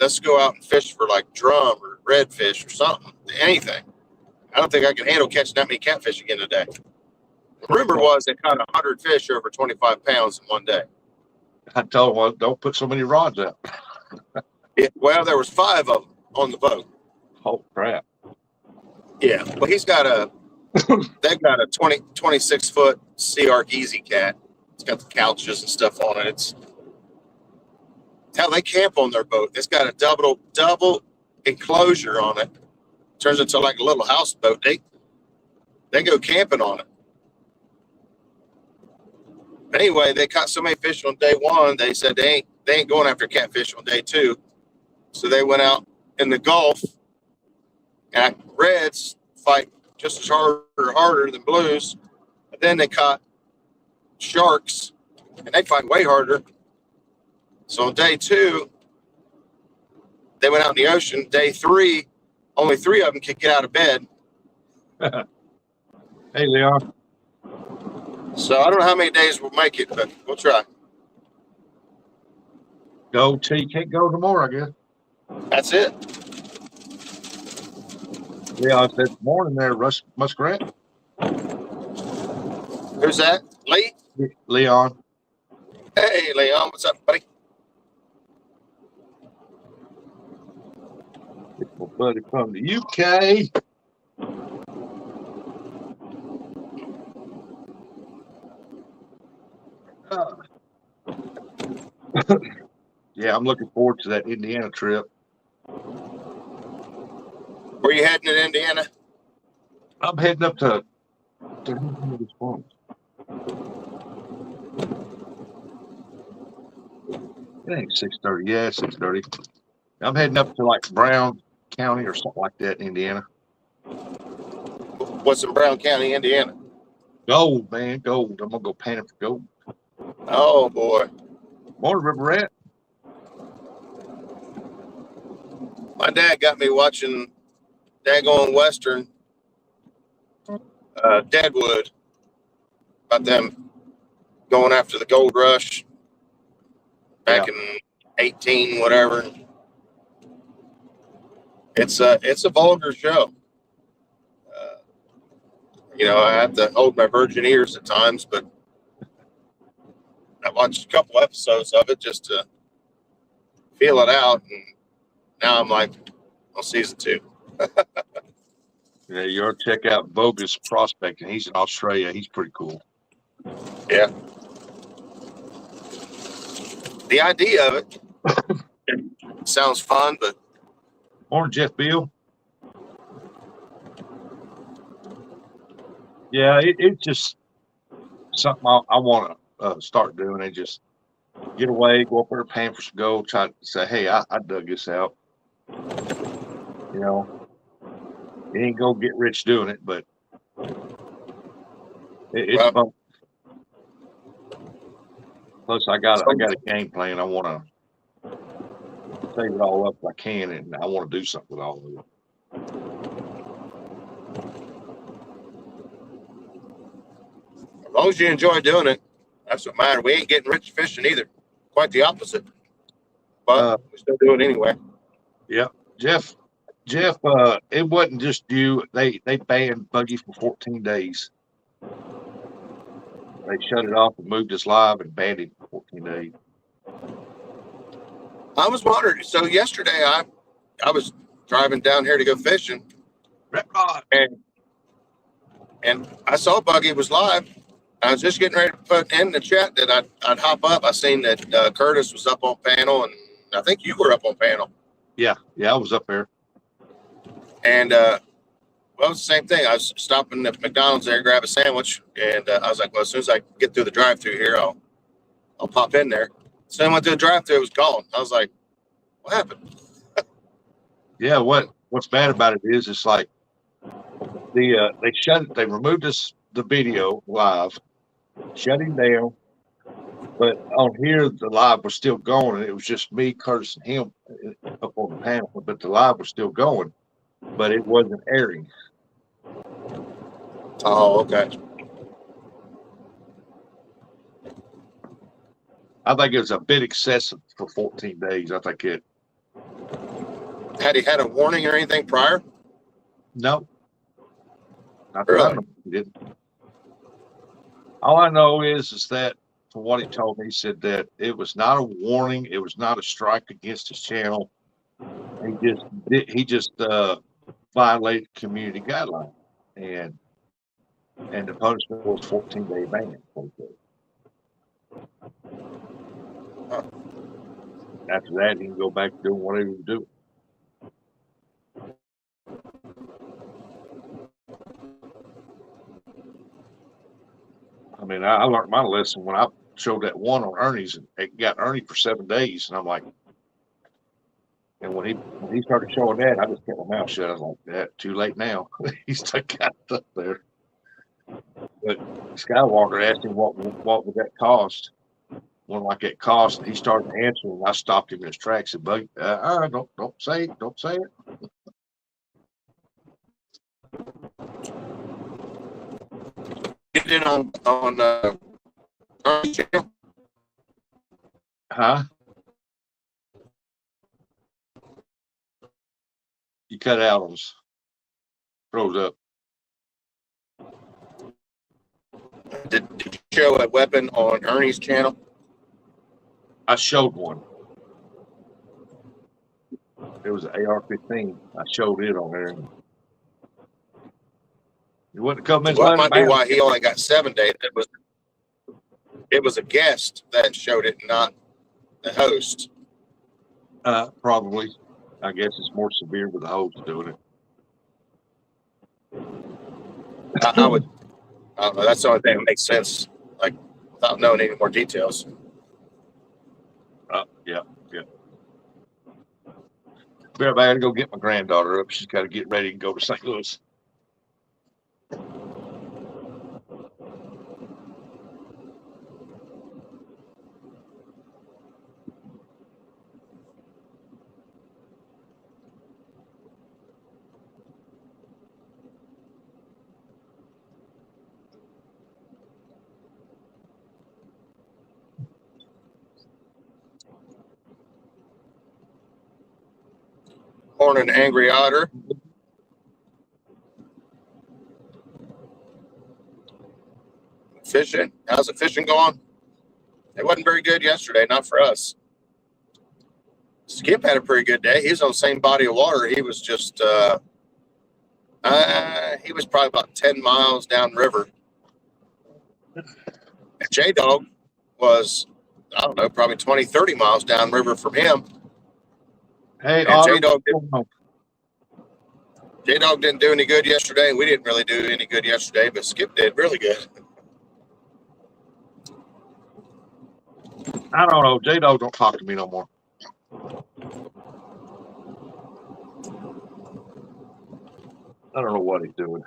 let's go out and fish for like drum or redfish or something, anything. I don't think I can handle catching that many catfish again today. The rumor was they caught 100 fish over 25 pounds in one day. I told them, don't put so many rods out. Well, there was 5 of them on the boat. Oh crap. Yeah. Well, they've got a 26 foot Sea Arc Easy Cat. It's got the couches and stuff on it. It's how they camp on their boat. It's got a double enclosure on it. Turns into like a little houseboat. They go camping on it. Anyway, they caught so many fish on day one. They said they ain't going after catfish on day 2. So they went out in the Gulf, and reds fight just as harder than blues. But then they caught sharks, and they fight way harder. So on day 2, they went out in the ocean. Day 3, only 3 of them could get out of bed. Hey, Leon. So I don't know how many days we'll make it, but we'll try. Go till you can't go tomorrow, I guess. That's it. Leon said this morning there, Russ Muskrat. Who's that? Lee? Leon. Hey, Leon. What's up, buddy? My buddy from the UK. Yeah, I'm looking forward to that Indiana trip. Where you heading in Indiana? I'm heading up to it ain't 6:30. Yeah, 6:30. I'm heading up to like Brown County or something like that in Indiana. What's in Brown County, Indiana? Gold, man, gold. I'm gonna go panning for gold. Oh boy. Morning, River Rat. My dad got me watching daggone Western Deadwood about them going after the gold rush back in 18 whatever. It's a vulgar show. I have to hold my virgin ears at times, but I watched a couple episodes of it just to feel it out, and now I'm like on season 2. Yeah, you ought to check out Bogus Prospecting. He's in Australia. He's pretty cool. Yeah. The idea of it sounds fun, but Morning, Jeff Bill. Yeah, it's just something I want to start doing. And just get away, go up there, pan for some gold, try to say, hey, I dug this out. You ain't gonna get rich doing it, but it's fun. Plus, I got a game plan. I want to save it all up if I can, and I want to do something with all of it. As long as you enjoy doing it, that's what matters. We ain't getting rich fishing either. Quite the opposite. But we still do it anyway. Yeah, Jeff, it wasn't just you. They banned Buggy for 14 days. They shut it off and moved us live and banned it for 14 days. I was wondering. So yesterday, I was driving down here to go fishing, and I saw Buggy was live. I was just getting ready to put in the chat that I'd hop up. I seen that Curtis was up on panel, and I think you were up on panel. Yeah, I was up there. And well, it's the same thing. I was stopping at McDonald's there, grab a sandwich, and I was like, well, as soon as I get through the drive-through here, I'll pop in there. So I went through the drive-through, it was gone. I was like, what happened? Yeah, what's bad about it is it's like they shut it. They removed the video live, shut him down. But on here, the live was still going, and it was just me, Curtis, and him up on the panel. But the live was still going, but it wasn't airing. Oh, okay. I think it was a bit excessive for 14 days. I think it. Had he had a warning or anything prior? No. Not really? that I know. He didn't. All I know is that from what he told me, he said that it was not a warning. It was not a strike against his channel. He just violated community guidelines, and the punishment was 14-day ban. After that, he can go back to doing whatever he was doing. I mean, I learned my lesson when I showed that one on Ernie's, and it got Ernie for 7 days, and I'm like, and when he started showing that, I just kept my mouth shut. I was like, that too late now. He's stuck got up there. But Skywalker asked him what would that cost. When like it cost, he started answering. I stopped him in his tracks. Said, "Bug, don't say it. Don't say it." Get in on Ernie's channel. Huh? You cut out on us. Froze up. Did you show a weapon on Ernie's channel? I showed one. It was an AR-15. I showed it on there. It wasn't a couple minutes Well, later. that might be why he only got 7 days. It was a guest that showed it, not the host. Probably. I guess it's more severe with the host doing it. I would. I don't know. That's the only thing that makes sense. Like without knowing any more details. Yeah. But I gotta go get my granddaughter up. She's got to get ready and go to St. Louis. Morning, Angry Otter. Fishing. How's the fishing going? It wasn't very good yesterday, not for us. Skip had a pretty good day. He was on the same body of water. He was just, he was probably about 10 miles downriver. And J-Dog was, I don't know, probably 20, 30 miles downriver from him. Hey, J-Dog didn't do any good yesterday. We didn't really do any good yesterday, but Skip did really good. I don't know. J-Dog don't talk to me no more. I don't know what he's doing.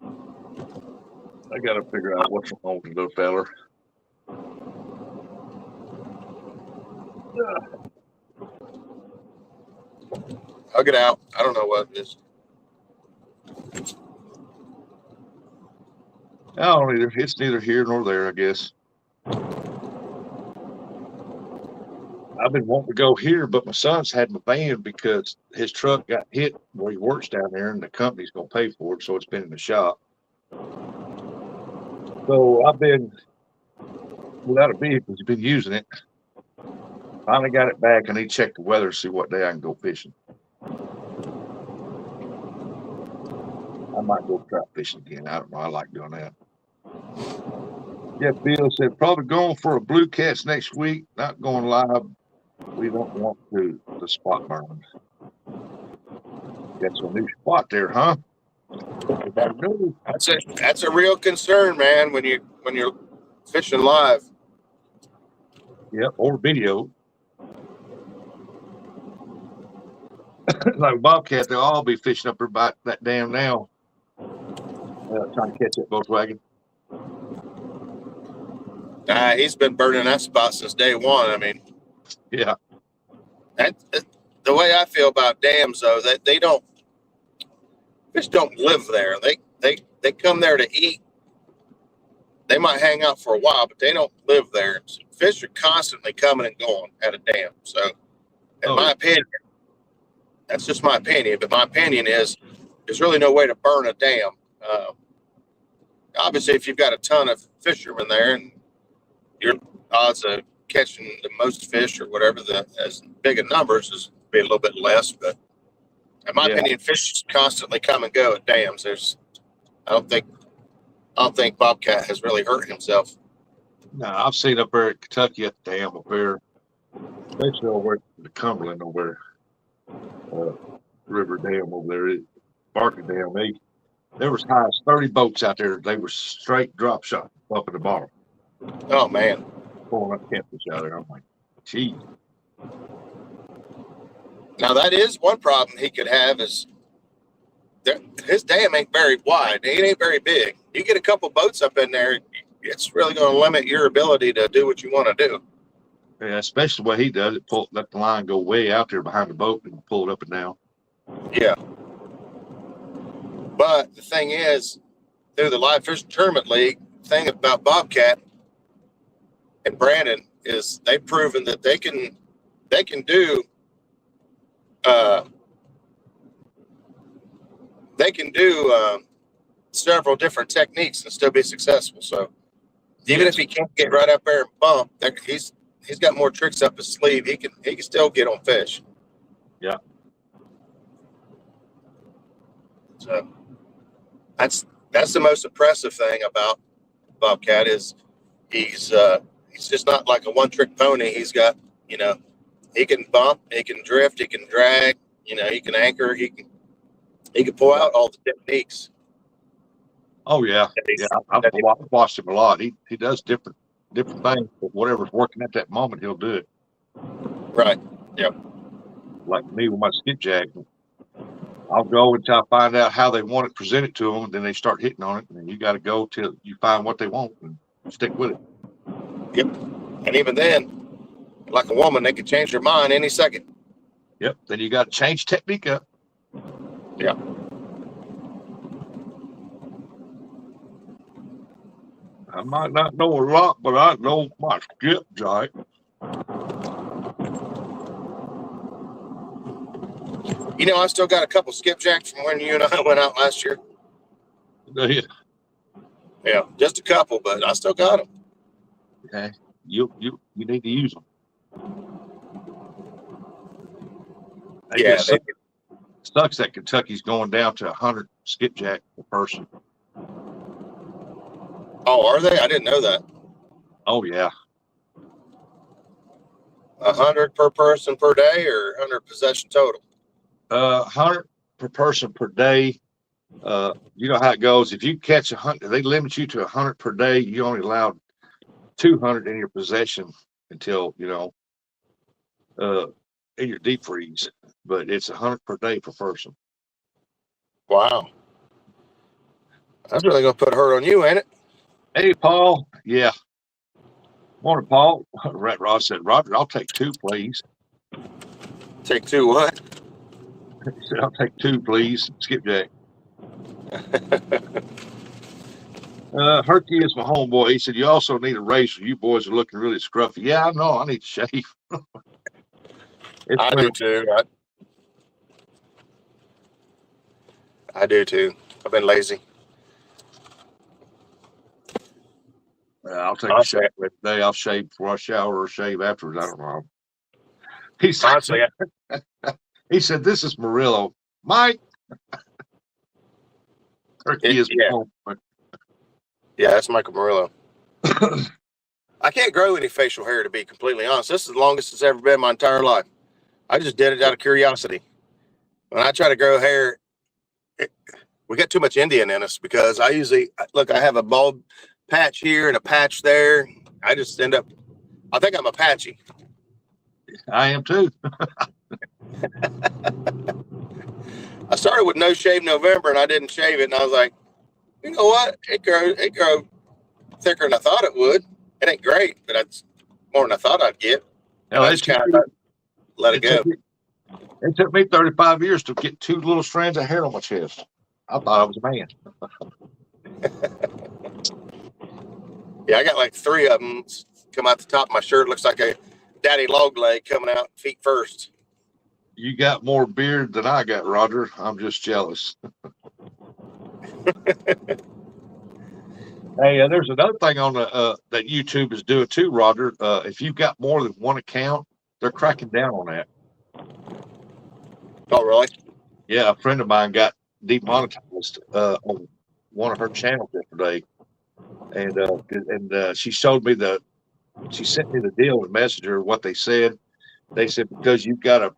I got to figure out what's wrong with the feller. Hug it out. I don't know what it is. I don't either. It's neither here nor there, I guess. I've been wanting to go here, but my son's had my van because his truck got hit where he works down there, and the company's going to pay for it, so it's been in the shop. So I've been without a vehicle. He's been using it. Finally got it back. I need to check the weather, see what day I can go fishing. I might go trout fishing again. I don't know. I like doing that. Yeah, Bill said probably going for a blue catch next week. Not going live. We don't want to the spot burn. That's a new spot there, huh? That's a real concern, man. When you're fishing live. Yep, or video. Like Bobcat, they'll all be fishing up there by that dam now. Trying to catch that Volkswagen. He's been burning that spot since day one. I mean, yeah. The way I feel about dams, though, that fish don't live there. They come there to eat. They might hang out for a while, but they don't live there. Fish are constantly coming and going at a dam. So, in my opinion, that's just my opinion. But my opinion is there's really no way to burn a dam. Obviously, if you've got a ton of fishermen there and your odds of catching the most fish or whatever, as big a numbers is be a little bit less. But in my opinion, fish constantly come and go at dams. I don't think Bobcat has really hurt himself. No, I've seen up there at Kentucky at the dam up there, especially over at the Cumberland over there, River Dam over there, Barker Dam. There was high as 30 boats out there. They were straight drop shot up at the bottom. Oh man, pulling up catfish out there. I'm like, gee. Now that is one problem he could have is his dam ain't very wide. It ain't very big. You get a couple boats up in there, it's really going to limit your ability to do what you want to do. Yeah, especially what he does. Let the line go way out there behind the boat and pull it up and down. Yeah. But the thing is, through the Live Fishing Tournament League, the thing about Bobcat and Brandon is they've proven that they can do several different techniques and still be successful. So even if he can't get right up there and bump, he's got more tricks up his sleeve. He can still get on fish. Yeah. So that's the most impressive thing about Bobcat is he's just not like a one-trick pony. He's got, you know, he can bump, he can drift, he can drag, you know, he can anchor, he can pull out all the techniques. Oh yeah, yeah. I've watched him a lot. He does different things, but whatever's working at that moment, he'll do it. Right. Yep. Like me with my skipjack, I'll go until I find out how they want it presented to them, and then they start hitting on it, and you got to go till you find what they want and stick with it. Yep. And even then, like a woman, they could change their mind any second. Yep. Then you got to change technique up. Yeah. I might not know a lot, but I know my skipjack. You know, I still got a couple skipjacks from when you and I went out last year. Yeah. Yeah, just a couple, but I still got them. Okay. You need to use them. Yeah. Sucks that Kentucky's going down to 100 skipjack per person. Oh, are they? I didn't know that. Oh yeah. 100 per person per day, or 100 possession total? 100 per person per day. You know how it goes. If you catch 100, they limit you to 100 per day. You only allowed 200 in your possession until, you know, in your deep freeze. But it's 100 per day per person. Wow. That's really going to put a hurt on you, ain't it? Hey, Paul. Yeah. Morning, Paul. Rat Ross said, Roger, I'll take 2, please. Take 2 what? He said, I'll take 2, please. Skipjack. Herky is my homeboy. He said, you also need a razor. You boys are looking really scruffy. Yeah, I know. I need to shave. I do too. I do too. I've been lazy. I'll take a shave every day. I'll shave before I shower or shave afterwards. I don't know. He said, honestly, he said, this is Murillo. Mike. Herky is my homeboy. Yeah, that's Michael Murillo. I can't grow any facial hair, to be completely honest. This is the longest it's ever been my entire life. I just did it out of curiosity. When I try to grow hair, we got too much Indian in us, because I usually, look, I have a bald patch here and a patch there. I just end up, I think I'm Apache. I am too. I started with No Shave November, and I didn't shave it, and I was like, you know what? It grew thicker than I thought it would. It ain't great, but it's more than I thought I'd get. And I just kind of let it go. It took me 35 years to get 2 little strands of hair on my chest. I thought I was a man. Yeah, I got like 3 of them come out the top of my shirt. Looks like a daddy log leg coming out feet first. You got more beard than I got, Roger. I'm just jealous. Hey, there's another thing on the that YouTube is doing too, Roger. If you've got more than one account, they're cracking down on that. Oh, really? Yeah, a friend of mine got demonetized on one of her channels yesterday, and she showed me she sent me the deal in Messenger. What they said because you've got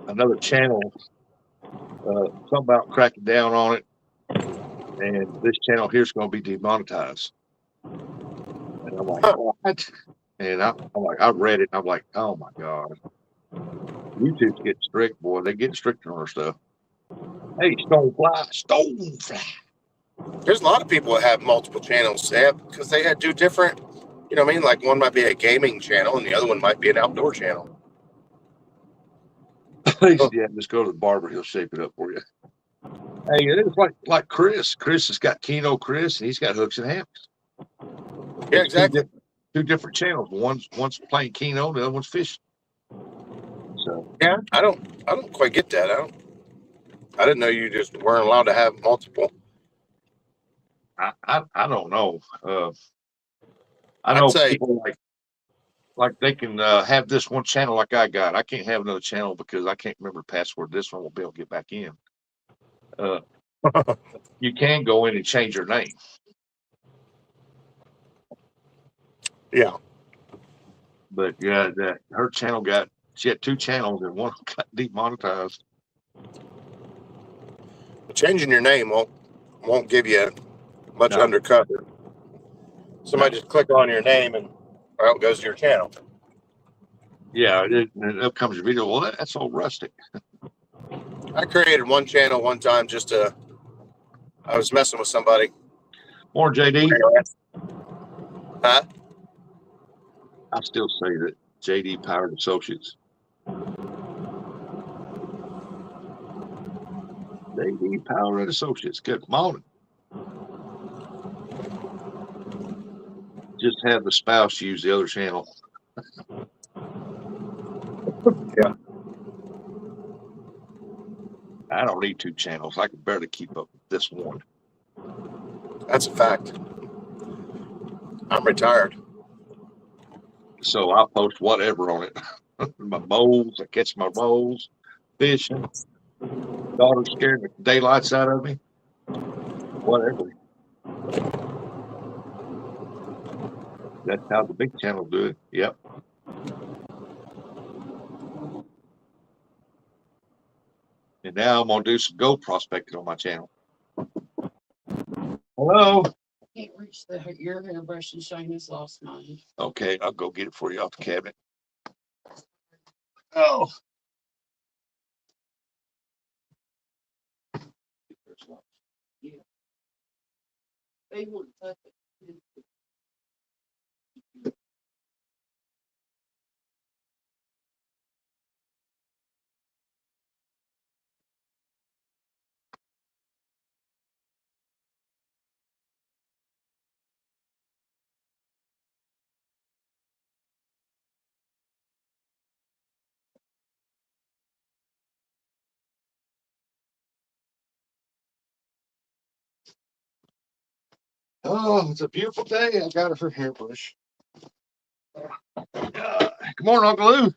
another channel, something about cracking down on it, and this channel here is going to be demonetized. And I'm like, what? And I'm like, I read it, and I'm like, oh my god, YouTube's getting strict, boy. They get stricter on our stuff. Hey, Stonefly. There's a lot of people that have multiple channels, because they do different, you know what I mean? Like one might be a gaming channel and the other one might be an outdoor channel. Yeah, just go to the barber, he'll shape it up for you. Hey, it is like Chris. Chris has got Keno Chris, and he's got Hooks and Hammocks. Yeah, exactly. Two different channels. One's playing Keno, the other one's fishing. So yeah, I don't quite get that. I didn't know you just weren't allowed to have multiple. I don't know. I know people like they can have this one channel like I got. I can't have another channel because I can't remember the password. This one will be able to get back in. You can go in and change your name. Yeah. But yeah, her channel she had 2 channels and one got demonetized. Changing your name won't give you much No. undercut. Somebody just click on your name and out goes to your channel. Yeah, and up comes your video. Well, that's all rustic. I created one channel one time I was messing with somebody. More JD. Huh? I still say that JD Powered Associates. JD Powered Associates. Good morning. Just have the spouse use the other channel. Yeah. I don't need 2 channels. I can barely keep up with this one. That's a fact. I'm retired. So I post whatever on it. My moles, I catch my moles, fishing. Daughter scared the daylights out of me. Whatever. That's how the big channel do it. Yep. And now I'm gonna do some gold prospecting on my channel. Hello. Can't reach your hairbrush and Shane has lost mine. Okay, I'll go get it for you off the cabinet. Oh. Yeah. They wouldn't touch it. Oh, it's a beautiful day. I got her hairbrush. Good morning, Uncle Lou.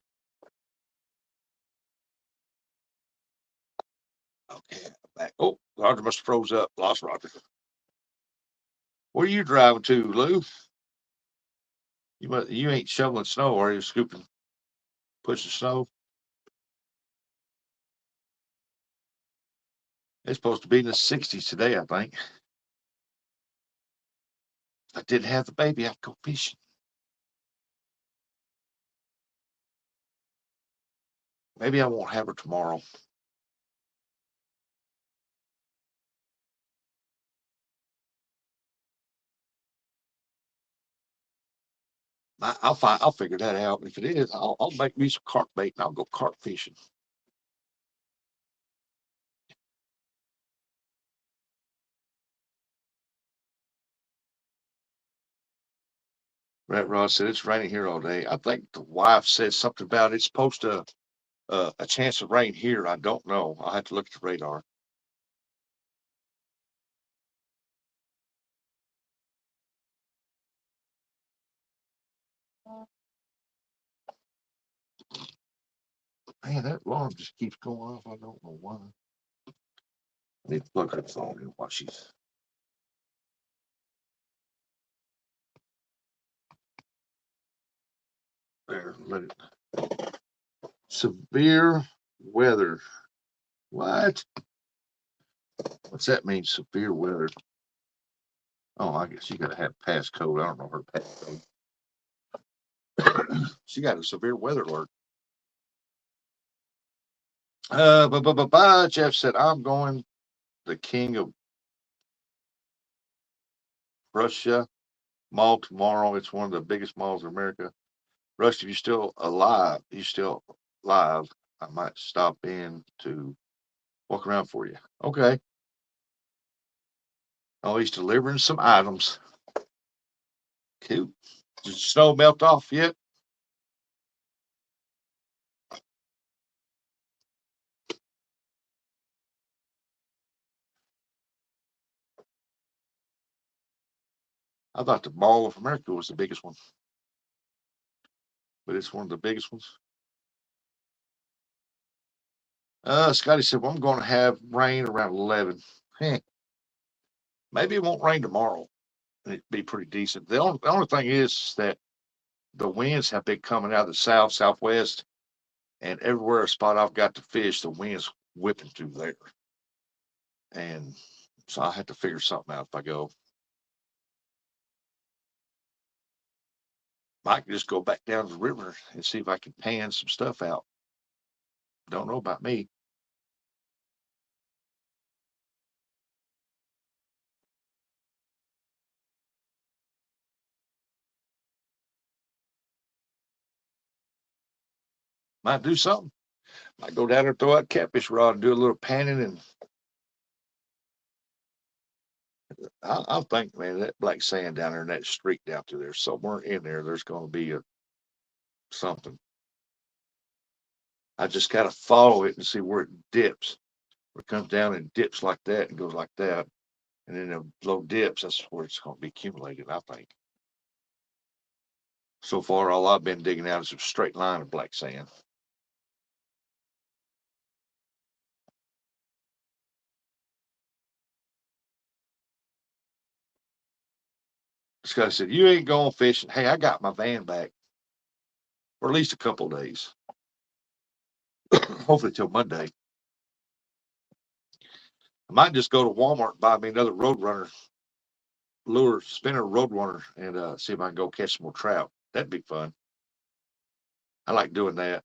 Okay, I'm back. Oh, Roger must have froze up. Lost Roger. Where are you driving to, Lou? You ain't shoveling snow, are you? Scooping, pushing snow. It's supposed to be in the 60s today, I think. If I didn't have the baby, I'd go fishing. Maybe I won't have her tomorrow. I'll figure that out. If it is, I'll make me some carp bait and I'll go carp fishing. Rat Ross said it's raining here all day. I think the wife said something about it's supposed to a chance of rain here. I don't know. I'll have to look at the radar. Man, that alarm just keeps going off. I don't know why. I need to plug her phone in while she's. There, let it. Severe weather. What? What's that mean? Severe weather. Oh, I guess you gotta have passcode. I don't know her passcode. She got a severe weather alert. Jeff said, I'm going the king of Russia mall tomorrow. It's one of the biggest malls in America. Rush, if you're still alive, I might stop in to walk around for you. Okay. Oh, he's delivering some items. Cool. Did the snow melt off yet? I thought the Mall of America was the biggest one, but it's one of the biggest ones. Scotty said, well, I'm going to have rain around 11. Heh. Maybe it won't rain tomorrow. It'd be pretty decent. The only thing is that the winds have been coming out of the south, southwest, and everywhere a spot I've got to fish, the wind's whipping through there. And so I have to figure something out if I go. Might just go back down to the river and see if I can pan some stuff out. Don't know about me. Might do something. Might go down there, throw out catfish rod, and do a little panning. And I think, man, that black sand down there and that streak down through there, somewhere in there, there's going to be something. I just got to follow it and see where it dips. Where it comes down and dips like that and goes like that. And then the low dips, that's where it's going to be accumulated, I think. So far, all I've been digging out is a straight line of black sand. Scotty said, you ain't going fishing. Hey, I got my van back for at least a couple of days. Hopefully till Monday. I might just go to Walmart and buy me another Roadrunner lure, spinner Roadrunner, and see if I can go catch some more trout. That'd be fun. I like doing that.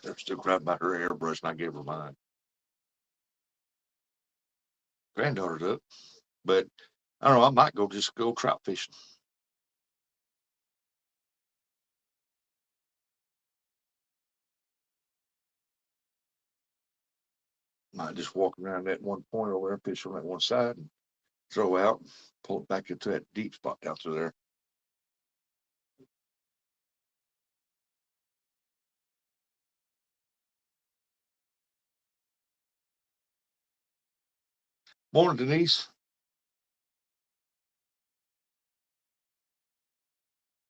They're still crying about her airbrush, and I gave her mine. Granddaughter's up, but I don't know. I might just go trout fishing. Might just walk around that one point over there, fish on that one side, and throw out, pull it back into that deep spot down through there. Morning, Denise.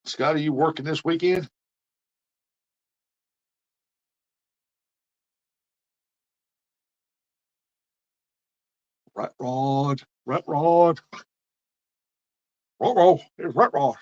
Scott, are you working this weekend? Right rod, right rod. Roll, there's right rod.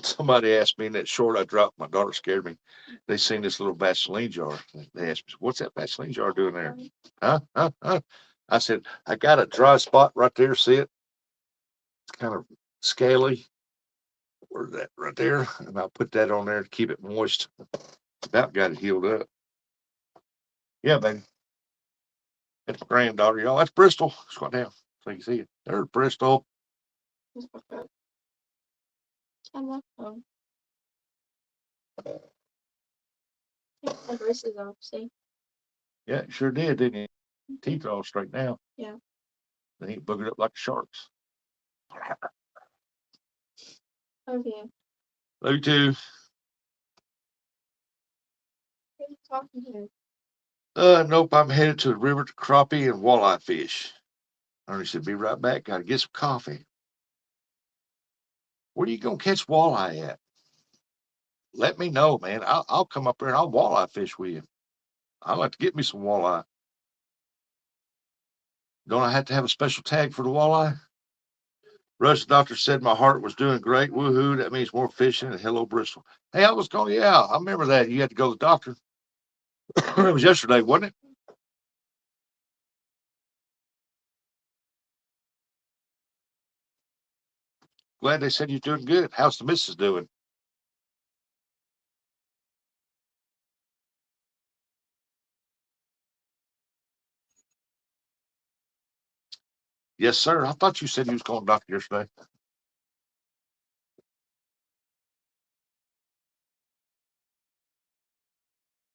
Somebody asked me in that short I dropped. My daughter scared me. They seen this little Vaseline jar. They asked me, "What's that Vaseline jar doing there?" Huh? Huh? Huh? I said, "I got a dry spot right there. See it? It's kind of scaly. Where's that right there? And I'll put that on there to keep it moist. About got it healed up. Yeah, baby. That's my granddaughter, y'all. That's Bristol. Squat down so you can see it. There's Bristol. I'm off phone. My braces off, see? Yeah, it sure did, didn't it? Teeth are all straight now. Yeah. They ain't boogered up like the sharks. Okay. Love you too. Who are you talking to? Nope, I'm headed to the river to crappie and walleye fish. Ernie said, be right back. Got to get some coffee. Where are you going to catch walleye at? Let me know, man. I'll come up there and I'll walleye fish with you. I'd like to get me some walleye. Don't I have to have a special tag for the walleye? Russ, the doctor said my heart was doing great. Woohoo. That means more fishing and hello, Bristol. Hey, I was going, yeah, I remember that. You had to go to the doctor. It was yesterday, wasn't it? Glad they said you're doing good. How's the missus doing? Yes, sir. I thought you said you was going to the doctor yesterday.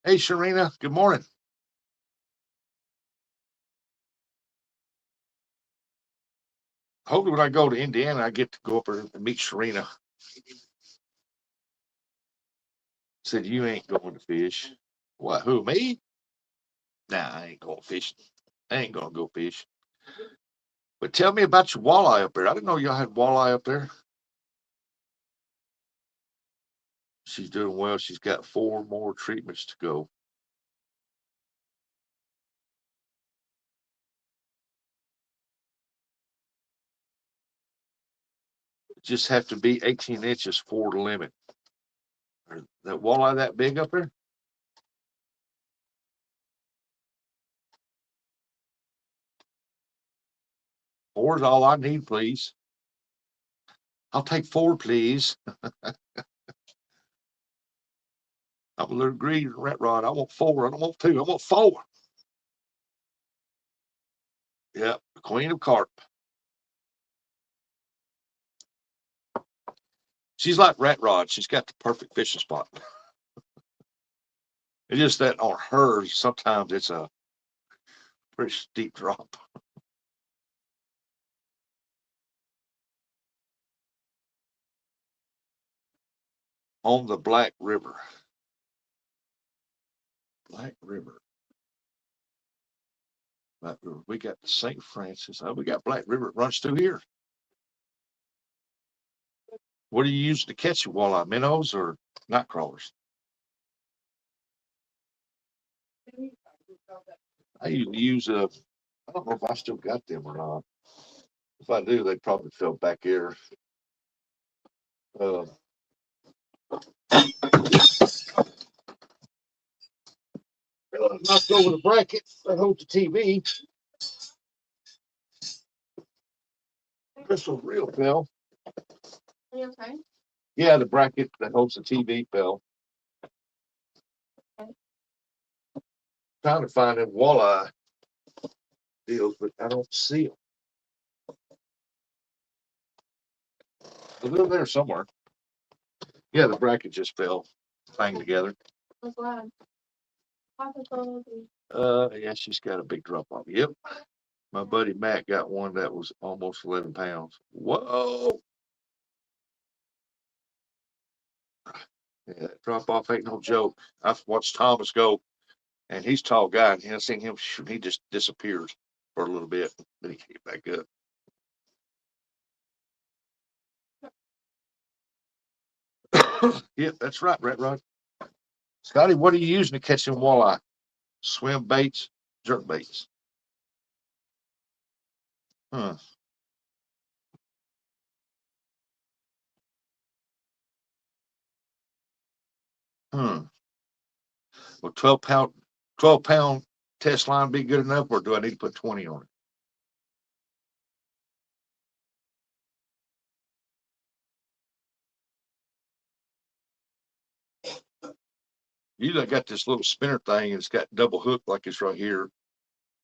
Hey, Sharina, good morning. Hopefully when I go to Indiana, I get to go up there and meet Sharina. Said, you ain't going to fish. What, who, me? Nah, I ain't going fishing. I ain't gonna go fish. But tell me about your walleye up there. I didn't know y'all had walleye up there. She's doing well. She's got 4 more treatments to go. Just have to be 18 inches for the limit. Are that walleye that big up there? Four is all I need, please. I'll take 4, please. I'm a little greedy, rat rod. I want 4. I don't want 2. I want 4. Yep, the queen of carp. She's like rat rod. She's got the perfect fishing spot. It's just that on hers, sometimes it's a pretty steep drop. On the Black River. Black River. Black River. We got the St. Francis. Oh, we got Black River. It runs through here. What do you use to catch your walleye? Minnows or night crawlers? I use I don't know if I still got them or not. If I do, they probably fell back here. Uh, knocked over the bracket that holds the TV. Crystal real fell. Are you okay? Yeah, the bracket that holds the TV fell. Okay. Trying to find them walleye deals, but I don't see them. They're there somewhere. Yeah, the bracket just fell, banged together. I'm glad. Papa told me. Yeah, she's got a big drop off. Yep. My buddy Matt got one that was almost 11 pounds. Whoa. Yeah, that drop off ain't no joke. I've watched Thomas go, and he's a tall guy, and I seen him, he just disappears for a little bit, then he came back up. Yep, that's right, Rat Rod. Scotty, what are you using to catch them walleye? Swim baits, jerk baits. Hmm. Hmm. Will 12 pound test line be good enough, or do I need to put 20 on it? Usually I got this little spinner thing, and it's got double hook like it's right here.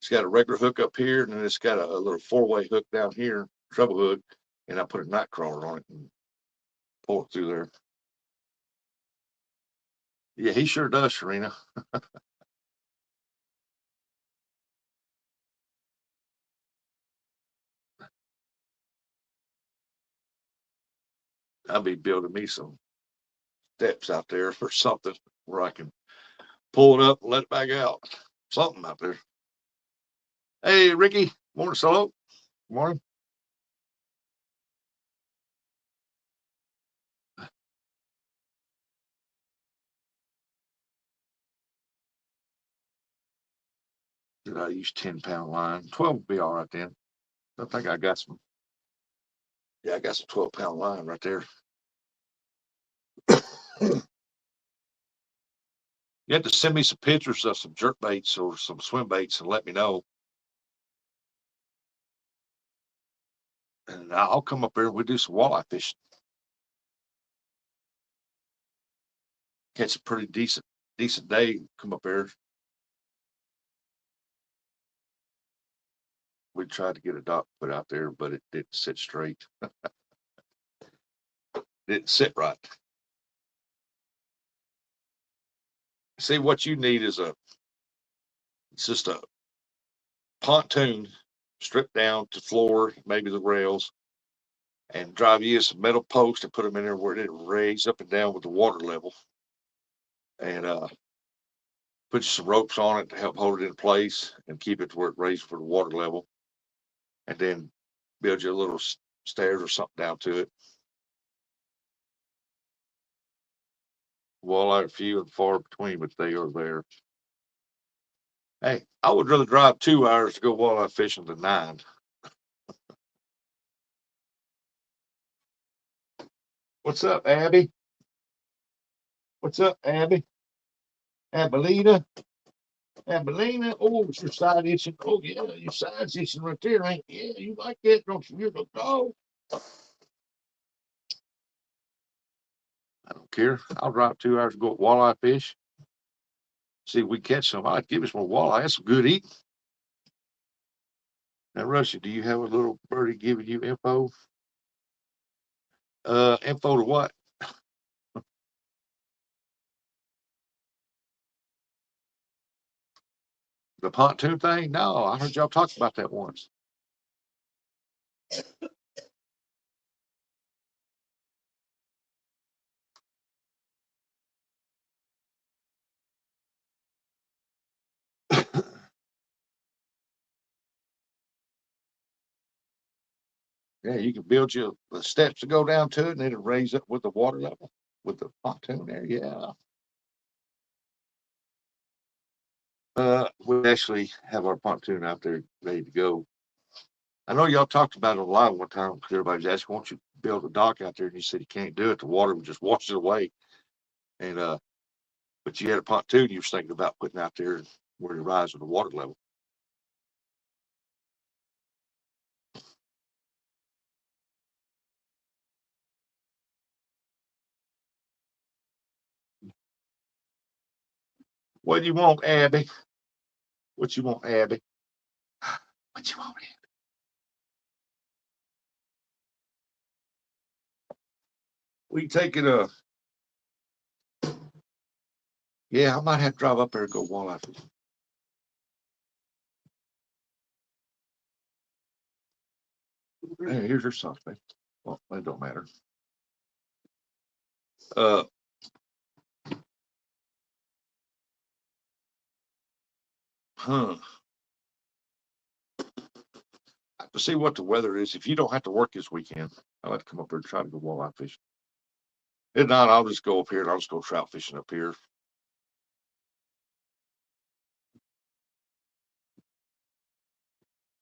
It's got a regular hook up here, and then it's got a little 4-way hook down here, treble hook, and I put a night crawler on it and pull it through there. Yeah, he sure does, Sharina. I'll be building me some steps out there or something where I can pull it up and let it back out. Something out there. Hey, Ricky. Morning, Solo. Morning. Did I use 10-pound line? 12 would be all right then. I think I got some. Yeah, I got some 12-pound line right there. You have to send me some pictures of some jerk baits or some swim baits and let me know. And I'll come up there and we'll do some walleye fishing. Catch a pretty decent day. Come up there. We tried to get a dock put out there, but it didn't sit straight. Didn't sit right. See, what you need is it's just a pontoon stripped down to floor, maybe the rails, and drive you some metal posts and put them in there where it raise up and down with the water level. And put you some ropes on it to help hold it in place and keep it to where it raises for the water level. And then build you a little stairs or something down to it. Walleye are few and far between, but they are there. Hey, I would rather drive 2 hours to go walleye fishing than 9. What's up, Abby? What's up, Abby? Abelina? Abelina? Oh, it's your side itching. Oh, yeah, your side's itching right there, ain't it? Yeah, you like that, don't you? You're the dog. I don't care. I'll drive 2 hours to go walleye fish. See if we catch some. I'd give us more walleye. That's some good eating. Now, Russia, do you have a little birdie giving you info? Info to what? The pontoon thing? No, I heard y'all talk about that once. Yeah, you can build you the steps to go down to it, and it'll raise up with the water level with the pontoon there. Yeah. We actually have our pontoon out there ready to go. I know y'all talked about it a lot one time because everybody's asking, won't you build a dock out there? And you said you can't do it. The water would just wash it away. And but you had a pontoon you was thinking about putting out there where it rises with the water level. What do you want, Abby? What you want, Abby? What you want, Abby? We take it yeah, I might have to drive up there and go walleye fishing. Hey, here's your suspect. Well, that don't matter. Uh, huh. I have to see what the weather is. If you don't have to work this weekend, I'll have to come up here and try to go walleye fishing. If not, I'll just go up here and I'll just go trout fishing up here.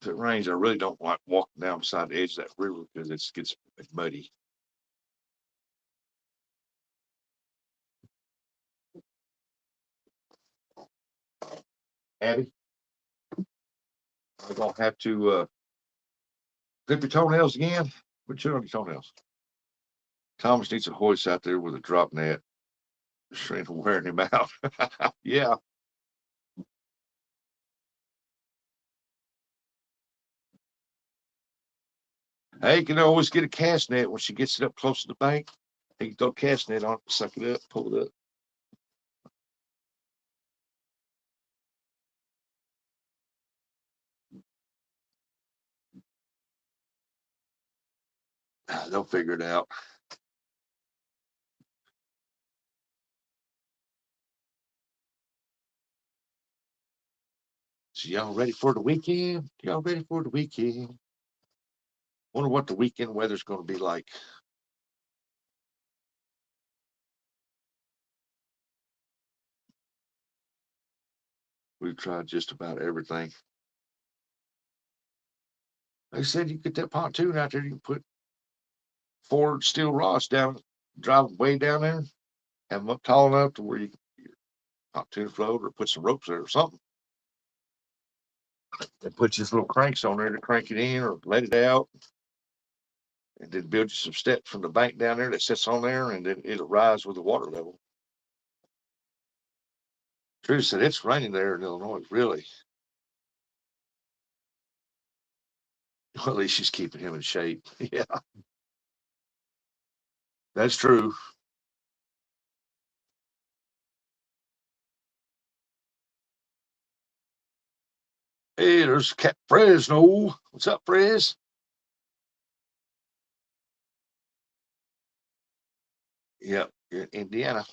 If it rains, I really don't like walking down beside the edge of that river because it gets muddy. Abby, I'm gonna have to clip your toenails again. Put you on your toenails. Thomas needs a hoist out there with a drop net. Straight wearing him out. Yeah. Hey, you can always get a cast net when she gets it up close to the bank. You can throw a cast net on it, suck it up, pull it up. They'll figure it out. So y'all ready for the weekend? Y'all ready for the weekend? Wonder what the weekend weather's going to be like. We've tried just about everything. They said you get that pontoon out there, you can put 4 steel rods down, drive way down there, have them up tall enough to where you can pontoon float or put some ropes there or something. And put just little cranks on there to crank it in or let it out. And then build you some steps from the bank down there that sits on there, and then it'll rise with the water level. Drew said it's raining there in Illinois, really. Well, at least she's keeping him in shape. Yeah, that's true. Hey, there's Cat Fresno. What's up, Fres? Yep, you're in Indiana.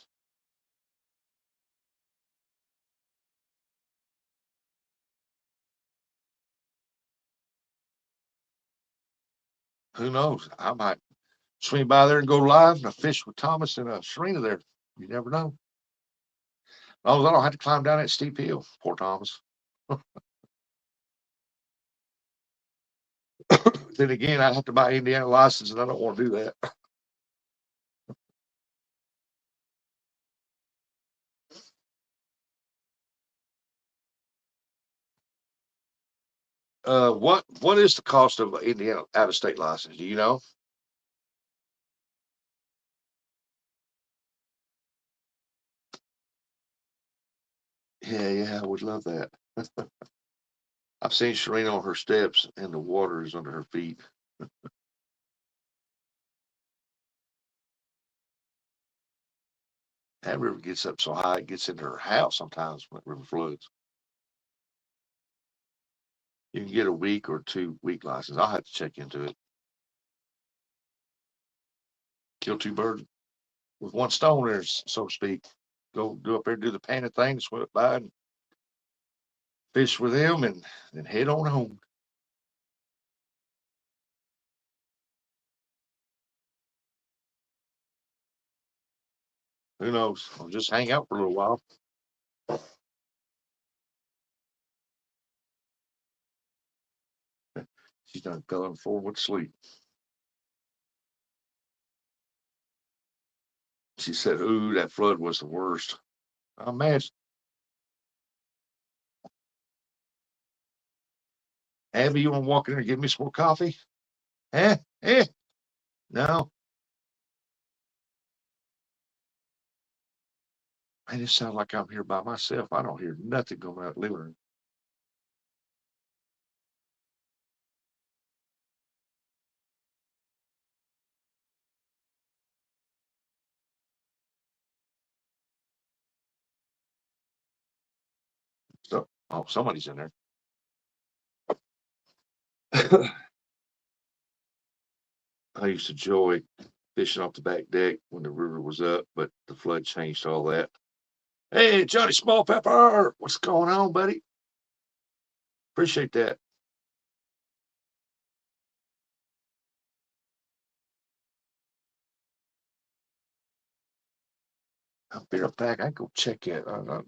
Who knows? I might swing by there and go live and I fish with Thomas and Serena there. You never know. Oh, I don't have to climb down that steep hill. Poor Thomas. Then again, I'd have to buy Indiana license, and I don't want to do that. What is the cost of an Indiana out of state license? Do you know? Yeah, I would love that. I've seen Serena on her steps, and the water is under her feet. That river gets up so high it gets into her house sometimes when the river floods. You can get a week or 2 week license. I'll have to check into it. Kill two birds with one stone there, so to speak. Go up there, do the panda thing, swim it by, and fish with them, and then head on home. Who knows? I'll just hang out for a little while. She's done fell on the floor with sleep. She said, "Ooh, that flood was the worst." I imagine. Abby, you want to walk in there and give me some more coffee? Eh? Eh? No. I just sound like I'm here by myself. I don't hear nothing going out the living room. So, oh, somebody's in there. I used to enjoy fishing off the back deck when the river was up, but the flood changed all that. Hey, Johnny Small Pepper, what's going on, buddy? Appreciate that. I'll be right back. I go check it. I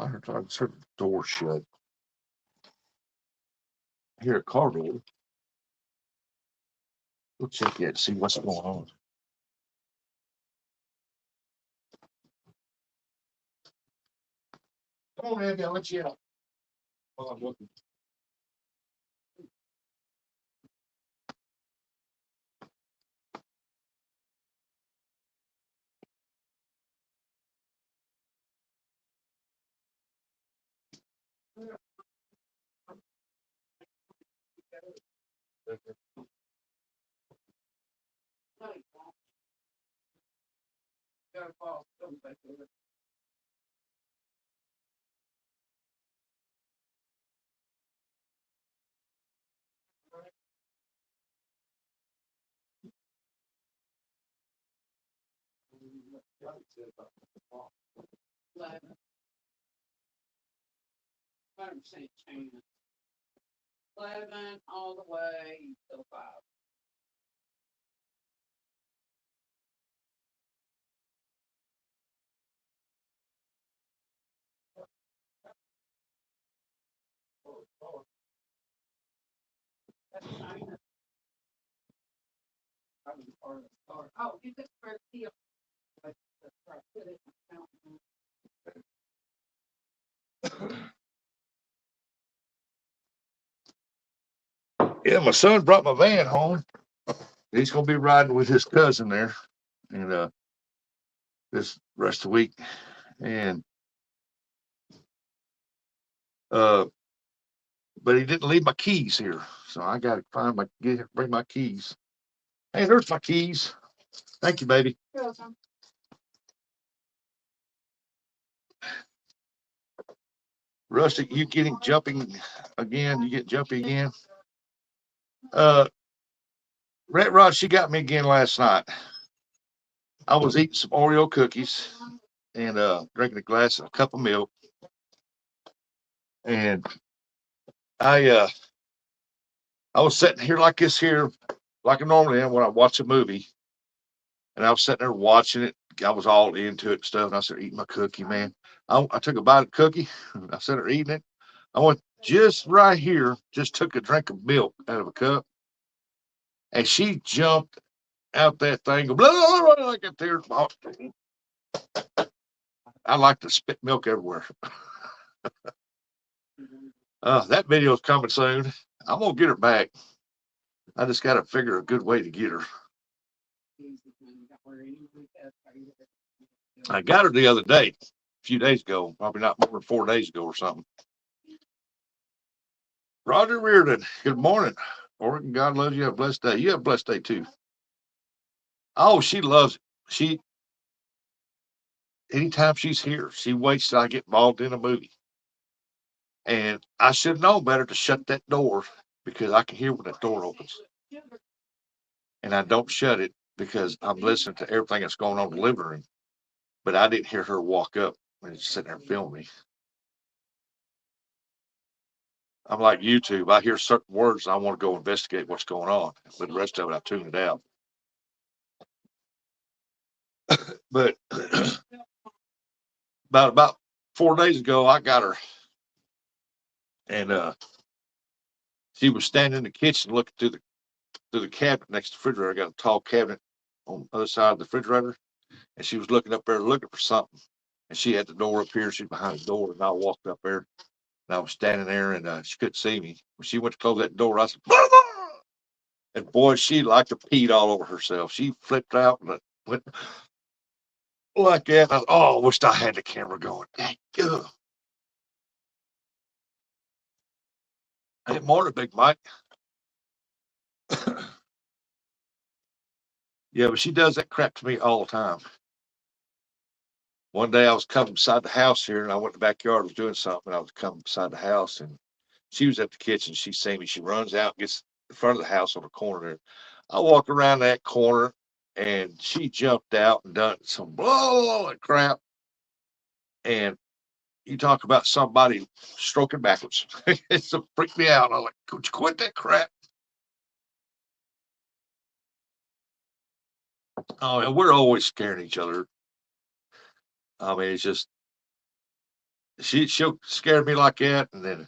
heard the door shut. I hear a car door. Go check it, see what's going on. Come on, Andy, I'll let you out. While I'm looking. Eleven. 100% change. 11 all the way till 5. That's China. Probably part of the start. Oh, you just first deal. But I put it in the account. Yeah, my son brought my van home. He's gonna be riding with his cousin there, and this rest of the week, and uh, but he didn't leave my keys here, so I got to bring my keys. Hey, there's my keys. Thank you, baby. You're welcome. Rustic, you getting jumping again? You get jumpy again? Red Rod, she got me again last night. I was eating some Oreo cookies and drinking a cup of milk. And I was sitting here like this here, like I normally am when I watch a movie. And I was sitting there watching it. I was all into it and stuff. And I started eating my cookie, man. I took a bite of cookie. I sat there eating it. I went just right here, just took a drink of milk out of a cup. And she jumped out that thing, blah, blah, blah, like that there. I like to spit milk everywhere. That video's coming soon. I'm going to get her back. I just got to figure a good way to get her. I got her the other day, a few days ago, probably not more than 4 days ago or something. Roger Reardon, good morning. Oregon, God loves you. Have a blessed day. You have a blessed day too. Oh, she loves it. Anytime she's here, she waits till I get involved in a movie. And I should know better to shut that door because I can hear when that door opens. And I don't shut it because I'm listening to everything that's going on in the living room. But I didn't hear her walk up and sitting there and film me. I'm like YouTube. I hear certain words and I want to go investigate what's going on. But the rest of it, I tune it out. But about 4 days ago, I got her. And she was standing in the kitchen looking through the cabinet next to the refrigerator. I got a tall cabinet on the other side of the refrigerator. And she was looking up there looking for something. And she had the door up here. She's behind the door. And I walked up there. And I was standing there and she couldn't see me. When she went to close that door, I said, "Blah, blah." And boy, she liked to pee all over herself. She flipped out and went like that. I wished I had the camera going. Good morning, Big Mike. Yeah, but she does that crap to me all the time. One day I was coming beside the house here and I went to the backyard, was doing something. I was coming beside the house and she was at the kitchen. She seen me. She runs out, gets in front of the house on the corner there. I walked around that corner and she jumped out and done some blah crap. And you talk about somebody stroking backwards. It's a freak me out. I'm like, could you quit that crap? Oh, and we're always scaring each other. I mean, it's just she'll scare me like that, and then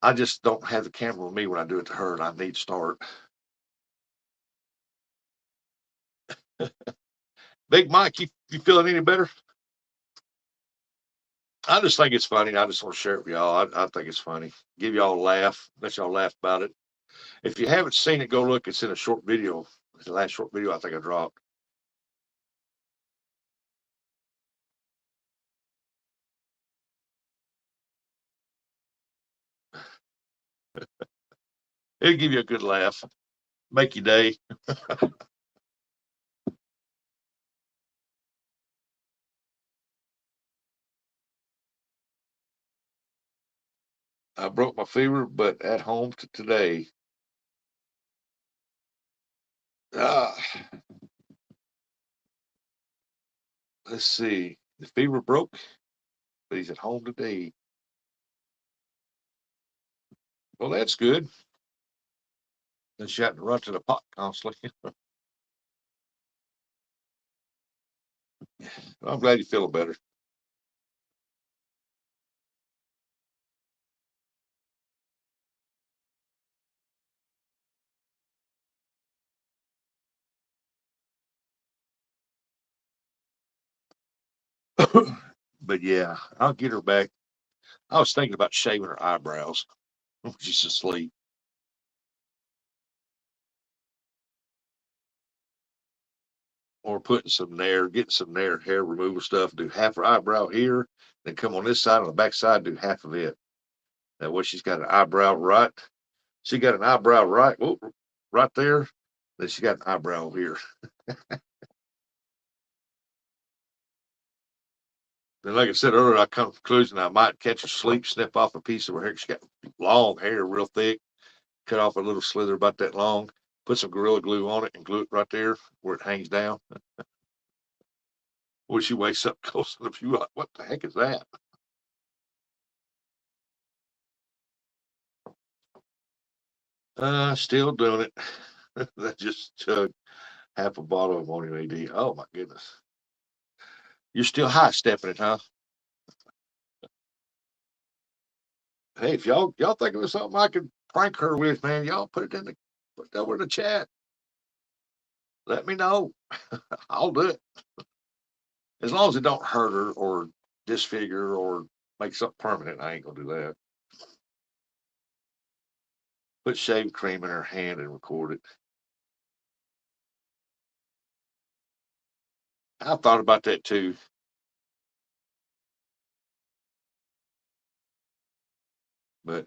I just don't have the camera with me when I do it to her, and I need to start. Big Mike, you feeling any better? I just think it's funny. I just want to share it with y'all. I think it's funny. Give y'all a laugh. Let y'all laugh about it. If you haven't seen it, go look. It's in a short video. It's the last short video I think I dropped. It'll give you a good laugh. Make your day. I broke my fever, but at home today. Ah, let's see. The fever broke, but he's at home today. Well, that's good. Then she had to run to the pot constantly. I'm glad you feel better. But yeah, I'll get her back. I was thinking about shaving her eyebrows when she's asleep. Or putting some Nair, getting some Nair hair removal stuff, do half her eyebrow here, then come on this side, on the back side, do half of it. That way she's got an eyebrow right. She got an eyebrow right, whoop, right there. Then she got an eyebrow here. And like I said earlier, I come to the conclusion I might catch her sleep, snip off a piece of her hair. She's got long hair, real thick. Cut off a little slither about that long. Put some Gorilla Glue on it and glue it right there where it hangs down. When she wakes up, goes to the view, like, what the heck is that? Still doing it. That just chugged half a bottle of Ammonium AD. Oh my goodness. You're still high stepping it, huh? Hey, if y'all think of something I could prank her with, man, y'all put it over in the chat. Let me know. I'll do it. As long as it don't hurt her or disfigure or make something permanent, I ain't gonna do that. Put shaving cream in her hand and record it. I thought about that too. But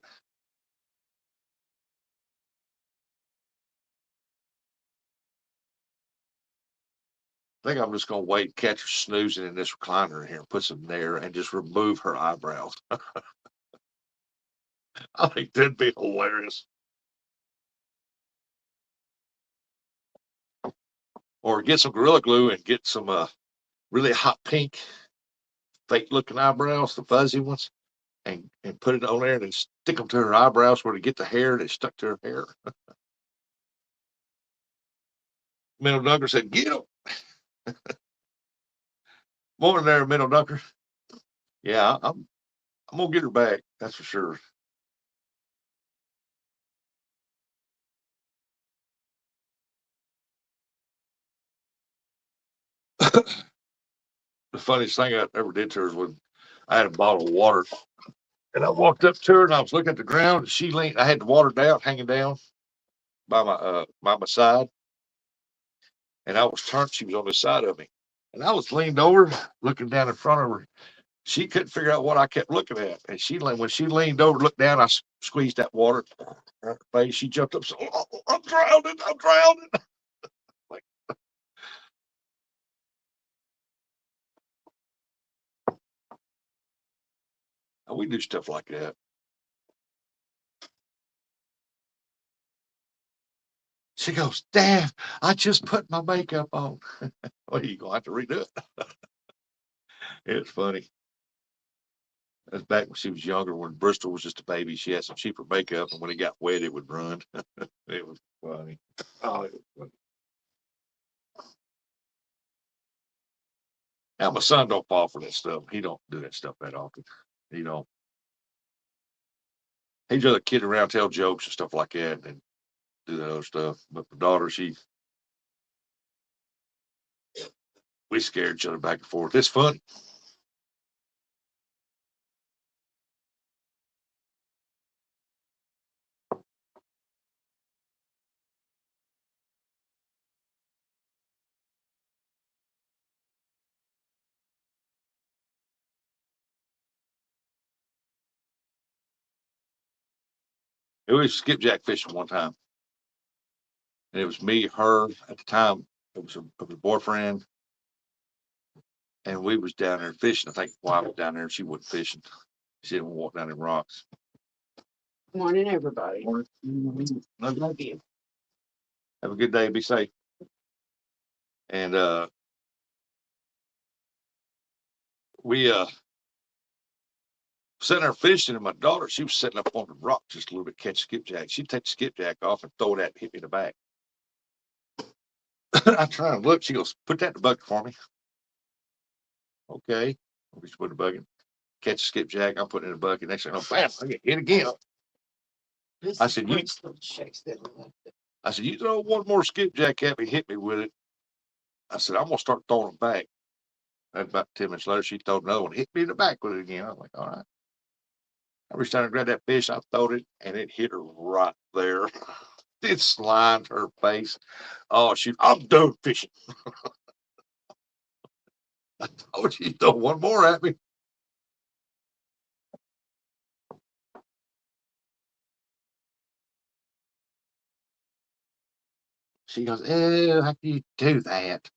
I think I'm just gonna wait and catch her snoozing in this recliner here and put some there and just remove her eyebrows. I think that'd be hilarious. Or get some Gorilla Glue and get some really hot pink, fake looking eyebrows, the fuzzy ones, and put it on there and then stick them to her eyebrows where to get the hair and it stuck to her hair. Middle Dunker said, "Get him." Morning there, Middle Dunker. Yeah, I'm gonna get her back. That's for sure. The funniest thing I ever did to her was when I had a bottle of water and I walked up to her and I was looking at the ground and she leaned, I had the water down, hanging down by my side. And I was turned, she was on the side of me. And I was leaned over, looking down in front of her. She couldn't figure out what I kept looking at. And when she leaned over, looked down, I squeezed that water in her face. She jumped up, said, "Oh, I'm drowning, I'm drowning." Like, we do stuff like that. She goes, "Dad, I just put my makeup on." Well, you're going to have to redo it. It's funny. That's back when she was younger, when Bristol was just a baby. She had some cheaper makeup, and when it got wet, it would run. It was funny. Oh, it was funny. Now, my son don't fall for that stuff. He don't do that stuff that often. He don't. He's just a kid around, tell jokes and stuff like that, and do that other stuff. But my daughter, we scared each other back and forth. It's funny. It was skipjack fishing one time, and it was me, her at the time. It was her boyfriend, and we was down there fishing. I think while I was down there, she wasn't fishing. She didn't walk down them rocks. Morning, everybody. Love you. Have a good day. Be safe. And we sitting there fishing, and my daughter, she was sitting up on the rock just a little bit, catch skipjack. She'd take the skipjack off and throw it at, hit me in the back. I try and look. She goes, "Put that in the bucket for me." Okay. We just put the bucket, catch skipjack. I'm putting it in the bucket. Next thing I know, bam, I get hit again. I said, "You throw one more skipjack at me, hit me with it." I said, "I'm gonna start throwing them back." And about 10 minutes later, she throwed another one, hit me in the back with it again. I was like, all right. I reached down and grabbed that fish. I throwed it, and it hit her right there. It slimed her face. Oh, shoot, I'm done fishing. I told you, throw one more at me. She goes, "Oh, how can you do that?"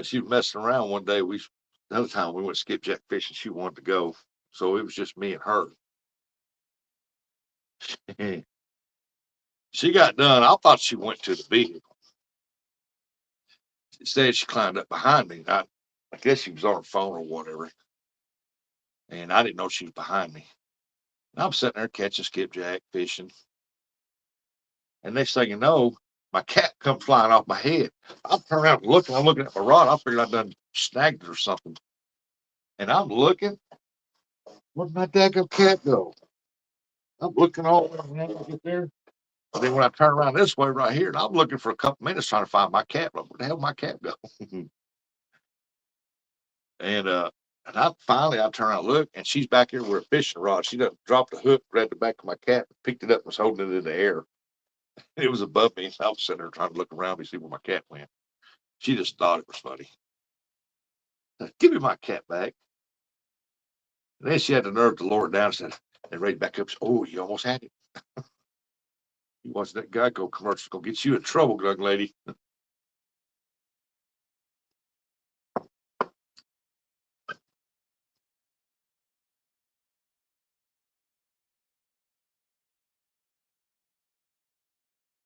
She was messing around one day. Another time we went skipjack fishing. She wanted to go, so it was just me and her. She got done. I thought she went to the vehicle. Instead, she climbed up behind me. I guess she was on her phone or whatever, and I didn't know she was behind me. And I'm sitting there catching skipjack fishing, and next thing you know, my cat comes flying off my head. I turn around and look, and I'm looking at my rod. I figured I'd done snagged it or something, and I'm looking. Where'd my daggone cat go? I'm looking all around to get there. And then when I turn around this way right here, and I'm looking for a couple minutes trying to find my cat. Where the hell did my cat go? and I finally turn around and look, and she's back here with a fishing rod. She done dropped the hook, grabbed the back of my cat, picked it up, and was holding it in the air. It was above me. I was sitting there trying to look around me, see where my cat went. She just thought it was funny. Give me my cat back. And then she had the nerve to lower it down and right back up. Oh, you almost had it. You watch that Geico commercial, gonna get you in trouble, young lady. Is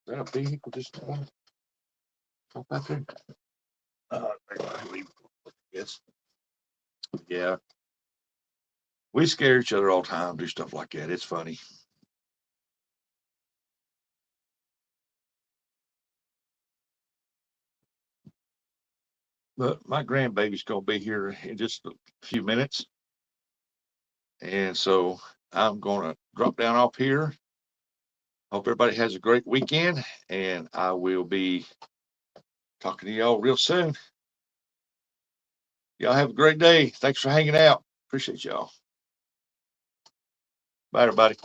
that a vehicle just up out there? Yes. Yeah. We scare each other all the time, do stuff like that. It's funny. But my grandbaby's gonna be here in just a few minutes. And so I'm gonna drop down off here. Hope everybody has a great weekend, and I will be talking to y'all real soon. Y'all have a great day. Thanks for hanging out. Appreciate y'all. Bye, everybody.